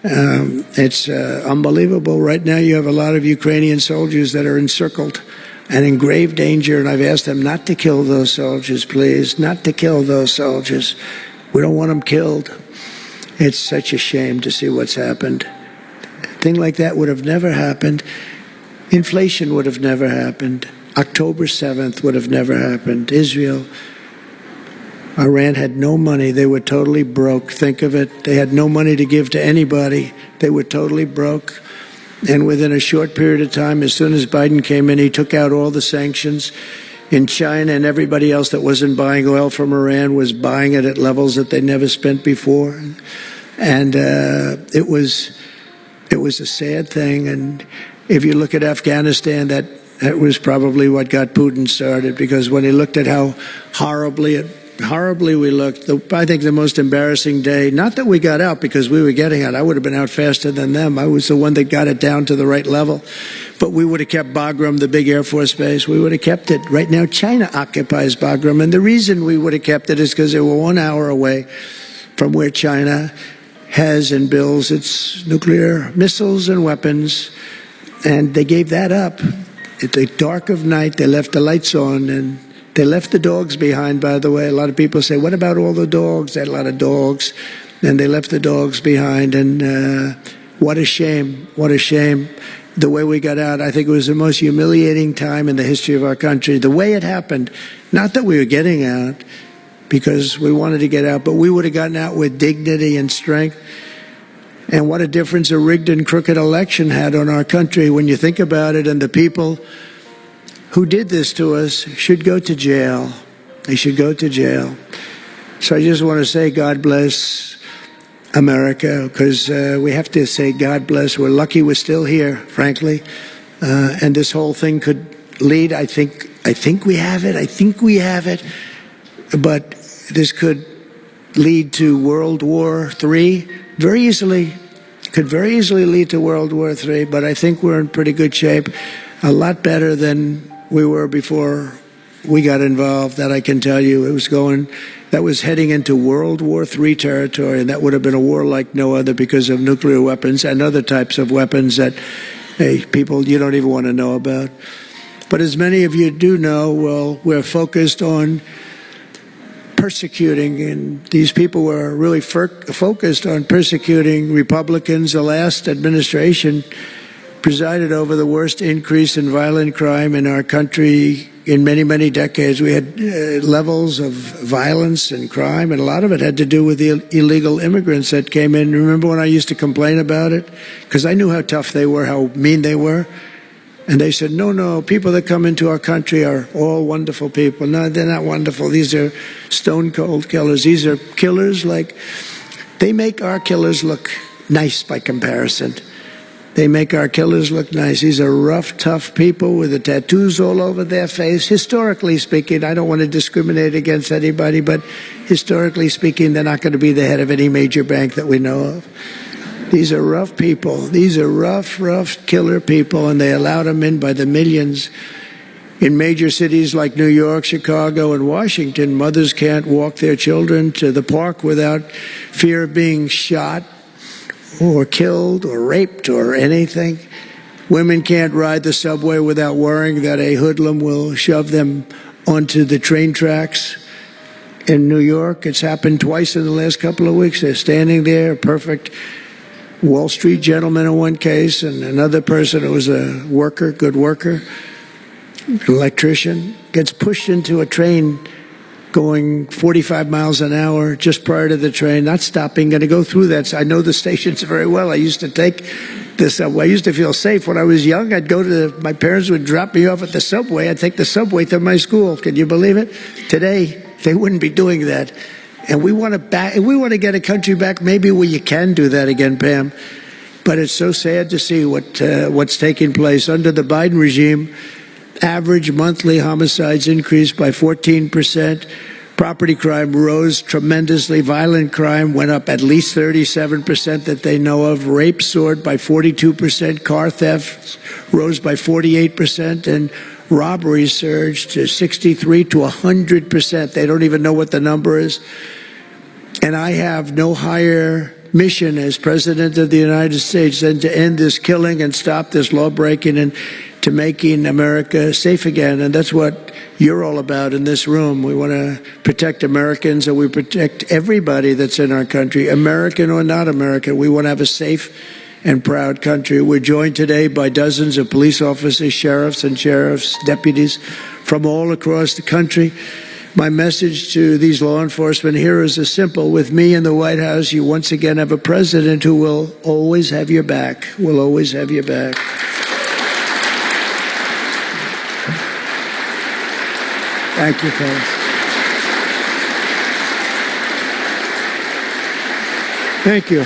it's unbelievable. Right now, you have a lot of Ukrainian soldiers that are encircled and in grave danger, and I've asked them not to kill those soldiers, please, not to kill those soldiers. We don't want them killed. It's such a shame to see what's happened. A thing like that would have never happened. Inflation would have never happened. October 7th would have never happened. Israel, Iran had no money. They were totally broke. Think of it. They had no money to give to anybody. They were totally broke. And within a short period of time, as soon as Biden came in, he took out all the sanctions. In China and everybody else that wasn't buying oil from Iran was buying it at levels that they never spent before. And it was a sad thing. And if you look at Afghanistan, that was probably what got Putin started, because when he looked at how horribly horribly we looked. I think the most embarrassing day, not that we got out because we were getting out. I would have been out faster than them. I was the one that got it down to the right level. But we would have kept Bagram, the big Air Force base. We would have kept it. Right now, China occupies Bagram. And the reason we would have kept it is because they were 1 hour away from where China has and builds its nuclear missiles and weapons. And they gave that up. At the dark of night, they left the lights on, and they left the dogs behind, by the way. A lot of people say, what about all the dogs? They had a lot of dogs, and they left the dogs behind. And what a shame, what a shame. The way we got out, I think it was the most humiliating time in the history of our country. The way it happened, not that we were getting out, because we wanted to get out, but we would have gotten out with dignity and strength. And what a difference a rigged and crooked election had on our country when you think about it. And the people who did this to us should go to jail. They should go to jail. So I just want to say God bless America, because we have to say God bless. We're lucky we're still here, frankly. And this whole thing could lead, I think we have it. I think we have it. But this could lead to World War III very easily. Could very easily lead to World War III, but I think we're in pretty good shape. A lot better than we were before we got involved, that I can tell you. That was heading into World War III territory, and that would have been a war like no other because of nuclear weapons and other types of weapons that, people you don't even want to know about. But as many of you do know, well, we're focused on persecuting, and these people were really focused on persecuting Republicans. The last administration presided over the worst increase in violent crime in our country in many, many decades. We had levels of violence and crime, and a lot of it had to do with the illegal immigrants that came in. Remember when I used to complain about it? Because I knew how tough they were, how mean they were. And they said, no, people that come into our country are all wonderful people. No, they're not wonderful. These are stone-cold killers. These are killers they make our killers look nice by comparison. They make our killers look nice. These are rough, tough people with the tattoos all over their face. Historically speaking, I don't want to discriminate against anybody, but historically speaking, they're not going to be the head of any major bank that we know of. These are rough people. These are rough killer people, and they allowed them in by the millions. In major cities like New York, Chicago, and Washington, mothers can't walk their children to the park without fear of being shot or killed or raped or anything. Women can't ride the subway without worrying that a hoodlum will shove them onto the train tracks. In New York, it's happened twice in the last couple of weeks. They're standing there, perfect Wall Street gentleman in one case, and another person who was a worker, good worker, electrician, gets pushed into a train going 45 miles an hour just prior to the train, not stopping, going to go through that. So I know the stations very well. I used to take the subway. I used to feel safe. When I was young, my parents would drop me off at the subway. I'd take the subway to my school. Can you believe it? Today, they wouldn't be doing that. And we want to get a country back maybe where you can do that again, Pam. But it's so sad to see what's taking place. Under the Biden regime, average monthly homicides increased by 14%. Property crime rose tremendously. Violent crime went up at least 37% that they know of. Rape soared by 42%. Car theft rose by 48%. And robbery surged to 63 to 100%. They don't even know what the number is. And I have no higher mission as President of the United States than to end this killing and stop this law breaking and to making America safe again. And that's what you're all about in this room. We want to protect Americans, and we protect everybody that's in our country, American or not American. We want to have a safe and proud country. We're joined today by dozens of police officers, sheriffs and sheriff's deputies from all across the country. My message to these law enforcement heroes is simple. With me in the White House, you once again have a president who will always have your back, will always have your back. Thank you, folks. Thank you.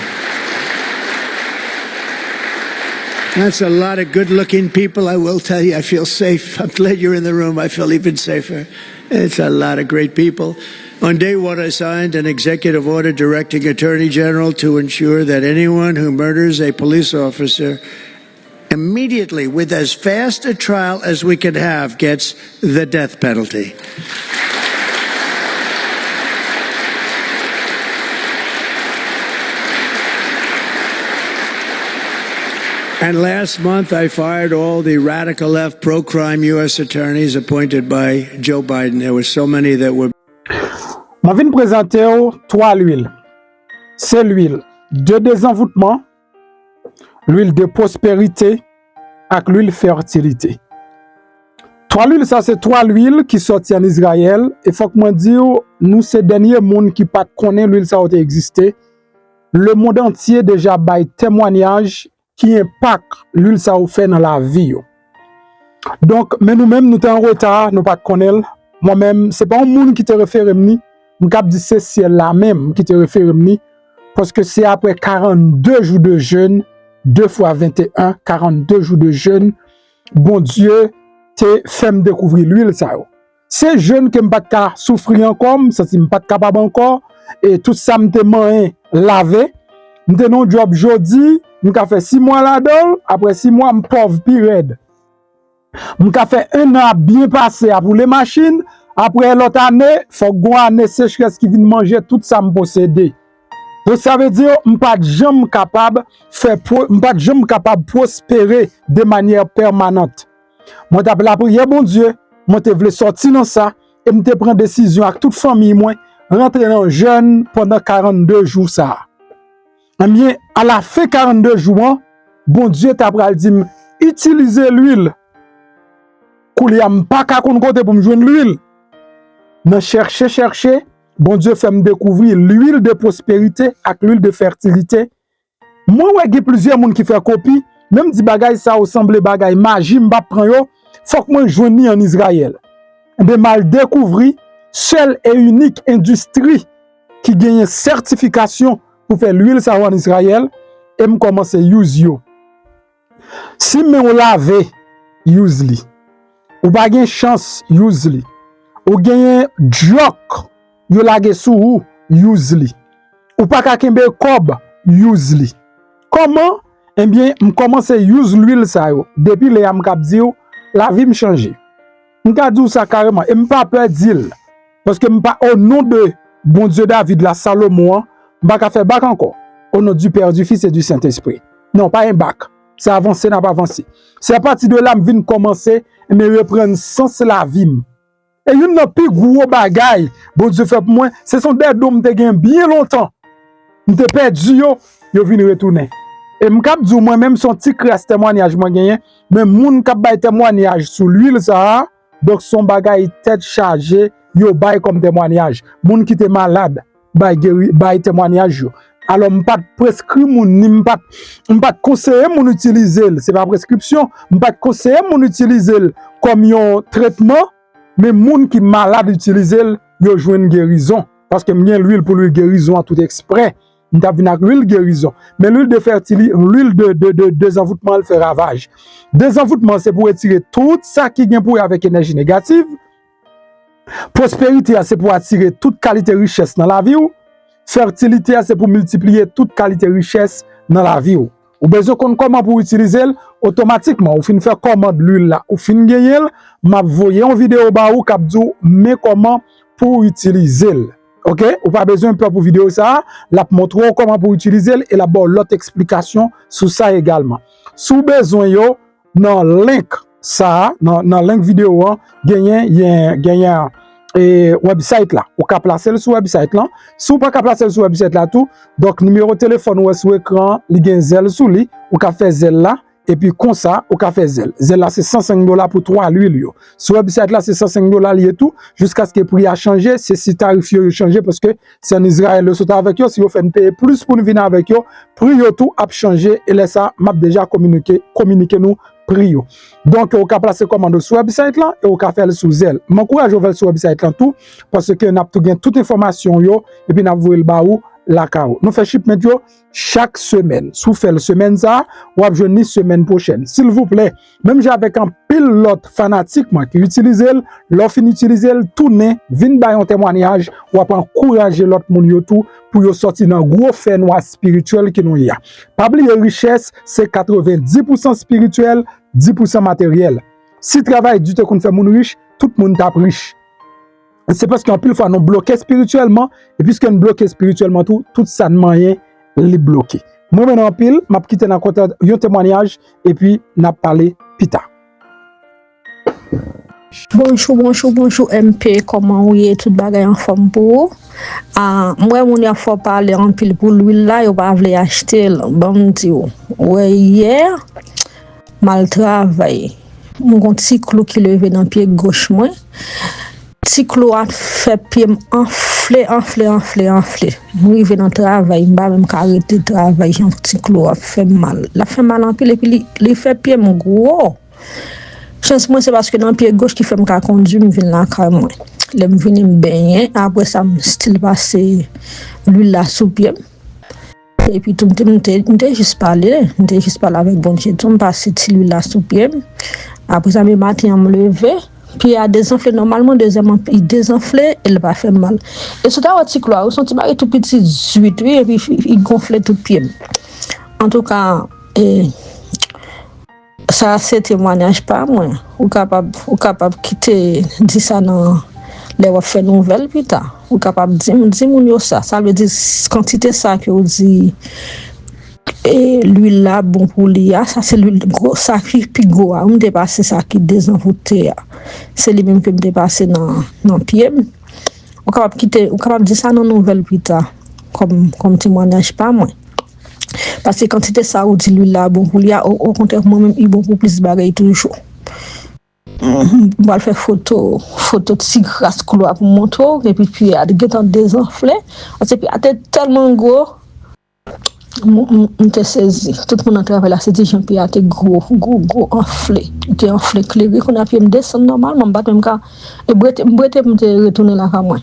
That's a lot of good-looking people. I will tell you, I feel safe. I'm glad you're in the room. I feel even safer. It's a lot of great people. On day one, I signed an executive order directing Attorney General to ensure that anyone who murders a police officer immediately, with as fast a trial as we can have, gets the death penalty. And last month, I fired all the radical left pro-crime U.S. attorneys appointed by Joe Biden. There were so many that were... Je viens présenter trois l'huile. C'est l'huile de désenvoûtement, l'huile de prospérité et l'huile fertilité. Trois l'huile, ça c'est trois l'huile qui sortent en Israël. Et faut que moi dire, nous c'est dernier monde qui pas connaît l'huile ça a existé. Le monde entier déjà bail témoignage qui impacte l'huile ça a fait dans la vie. Donc, mais nous-mêmes nous sommes en retard, nous pas connaître. Moi-même, c'est pas un monde qui te réfère ni. M'kap dit c'est la même qui te réfère ni parce que c'est après 42 jours de jeûne, 2 fois 21, 42 jours de jeûne, bon Dieu te fait me découvrir l'huile ça. C'est jeûne que m'pas ka souffrir encore, ça c'est m'pas capable encore et tout ça m'te moyen laver. M'te non job jodi, m'ka fait 6 mois là-dedans, après 6 mois m'pauvre pi raide. M'ka fait 1 an bien passé pour les machines. Après l'autre année, faut gon année sécheresse qui vient manger tout ça me posséder. Donc ça veut dire m'pas jamais capable m'pas jamais capable prospérer de manière permanente. Moi t'a la prière bon Dieu, moi te voulais sortir dans ça et me te prendre décision avec toute famille moi rentrer dans jeûne pendant 42 jours ça. Eh bien à la fin 42 jours, bon Dieu t'a pral dit utiliser l'huile. Kouli am pas ka kon côté pour me joindre l'huile. Nan chercher, bon Dieu fait me découvrir l'huile de prospérité avec l'huile de fertilité. Moi, ouais, il y a plusieurs monde qui fait copie, même si bagay ça ressemble bagay magie, m'pa prend yo, faut que moi joigni en Israël. Ben mal découvrir seule et unique industrie qui gagne certification pour faire l'huile ça en Israël et me commencer use yo. Si me on lave, use li. Ou pas gagne chance, use li. Ou genye jok, yo lage sou ou, use li. Ou pas ka kembe kob, use li. Comment? Eh bien, m'kommence use l'huile ça yo. Depuis le am kap di yo, la vie m'change. M'ka di ça carrément, et m'pa peur dire parce que m'pa au nom de bon Dieu David la Salomon, m'pa ka faire bac encore. Au nom du Père, du Fils et du Saint-Esprit. Non, pas un bac. C'est avancé, n'a pas avancé. C'est à partir de là m'vin commencer et me reprendre sens la vie. Et yon nan pi gros bagay, bon Dieu fait pour moi, ce sont des dômes te gen bien longtemps. M'te perdu yo vinn retourner. Et m'kap di moi même son petit crasse témoignage moi gagné, mais moun k'ap bay témoignage sur l'huile ça, donc son bagay tête chargée, yo bay comme témoignage. Moun qui te malade, bay témoignage yo. Alors m'pas prescrit moun ni m'pas conseiller moun utiliser, c'est pas prescription, m'pas conseiller moun utiliser comme un traitement. Mais moun qui malade utiliser yo joine guérison parce que m'gen l'huile pour l'huile guérison à tout exprès m'ta vinn avec l'huile guérison mais l'huile de fertilité l'huile de désenvoûtement elle fait ravage. Désenvoûtement c'est pour retirer tout ça qui vient pour avec énergie négative. Prospérité c'est pour attirer toute qualité richesse dans la vie ou. Fertilité c'est pour multiplier toute qualité richesse dans la vie ou. Ou besoin qu'on comment pour utiliser automatiquement ou fin faire commande l'huile là ou fin gagner m'a voyé en vidéo ba ou k'ap dou mais comment pour utiliser. OK, ou pas besoin peur pour vidéo ça, la montre comment pour utiliser et la bon l'autre explication sur ça également. Sous besoin yo dans link ça dans link vidéo gagner et website là ou ka placer sur website là sou pas ka placer sur website là tout donc numéro téléphone ou sur écran li gen zel sou li ou ka fait zel là et puis comme ça ou ka fait zel là c'est $105 pour 3 l'huile yo sur website là c'est $105 lié tout jusqu'à ce que prix a changé c'est si tarif yo changé parce que c'est en Israël le saute avec yo si yo fait payer plus pour nous venir avec yo prix yo tout a changé et là ça m'a déjà communiqué nous prix yo. Donc on ka placer commande sur website là et on ka faire sous zel. M'encourage à faire sur website là tout parce que n'a tout gain toute information yo et puis n'a voyer le ba ou la kao. Nous fait shipment yo chaque semaine. Sous fait le semaine ça, ou ap joindre semaine prochaine. S'il vous plaît, même j'avec un pilote fanatique moi qui utilise l'offre fin utiliser tourner, vinn ba yon témoignage ou ap encourager l'autre moun yo tout pour yo sortir dans gros fait noir spirituel qui nous y a. Pas oublier richesse, c'est 90% spirituel, 10% matériel. Si travail du te qu'on fait moun riche, tout le monde tape riche. C'est parce qu'en pile fois nous bloqué spirituellement et puisque nous bloqué spirituellement tout ça ne moyen les bloquer. Moi maintenant en pile, m'a quitté dans côté un témoignage et puis n'a parlé pita. Bonjour MP, comment vous êtes tout bagay en forme pour moi mon a faut parler en pile pour l'huile là, yo pas vle acheter bon dit ouais hier mal travail. Mon petit clou qui levé dans pied gauche moi. Petit clou a fait pied enflé. M'rivé dans travail, m'pa même arrêter travail, un petit clou a fait mal. La fait mal en pile et puis il fait pied mon gros. Chance moi c'est parce que dans pied gauche qui fait me conduire me vinn là quand moi. Le me venir me baigner après ça me style passer l'huile là sous pied. Et puis tout m'était juste parler avec bon Dieu, tout me passer l'huile là sous pied. Après ça me matin me lever. Puis il a désenflé normalement, deuxièmement, il désenflé, il va faire mal. Et c'est un petit clou, son petit tout petit 18 et puis il gonflait tout pied. En tout cas, ça c'est témoignage pas moi. Ou capable quitter dire ça dans les faire nouvelle plus tard. Ou capable dire mon ça veut dire quantité ça que vous dit et l'huile là bon pour l'IA, ça c'est l'huile gros ça qui pigo on me dépasser ça qui désenvoûté c'est lui même que me dépasser dans pied on capable dire ça dans nouvelle plus tard comme témoignage pas moi parce que quantité ça ou dit l'huile là bon pour l'IA au contraire moi même il bon pour plus bagaille toujours on va faire photo de si grasse couloir pour montrer et puis a des désenflé parce que a tellement gros m'te saisi tout le monde travaille là c'est des gens qui a gros enflé qui enflé clair qu'on a pu me descendre normalement pas même cas et brete me retourner là quand moi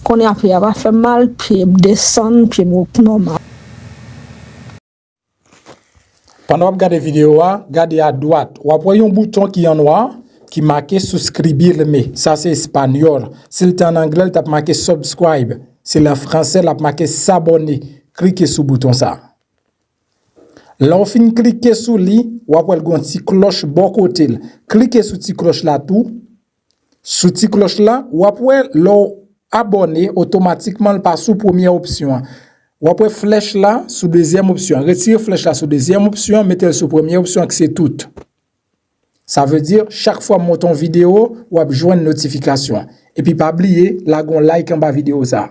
qu'on a fait pas fait mal puis descendre puis normal. Pendant que vous regardez la vidéo, regardez à droite, vous voyez un bouton qui est en noir qui marque souscrire mais ça c'est espagnol. Si c'est en anglais, tu as marqué subscribe. C'est en français, tu as marqué s'abonner. Cliquez sur le bouton ça. Là, on finit cliquer sur lui, ou après une petite cloche bon côté. Cliquez sur cette cloche là tout. Sur cette cloche là, ou après l'on abonner automatiquement le passe sous première option. Ou après flèche là sous deuxième option. Retirez flèche là sous deuxième option, mettez-le sur première option que c'est tout. Ça veut dire chaque fois monter une vidéo, ou après joindre une notification. Et puis pas oublier, là gon like en bas vidéo ça.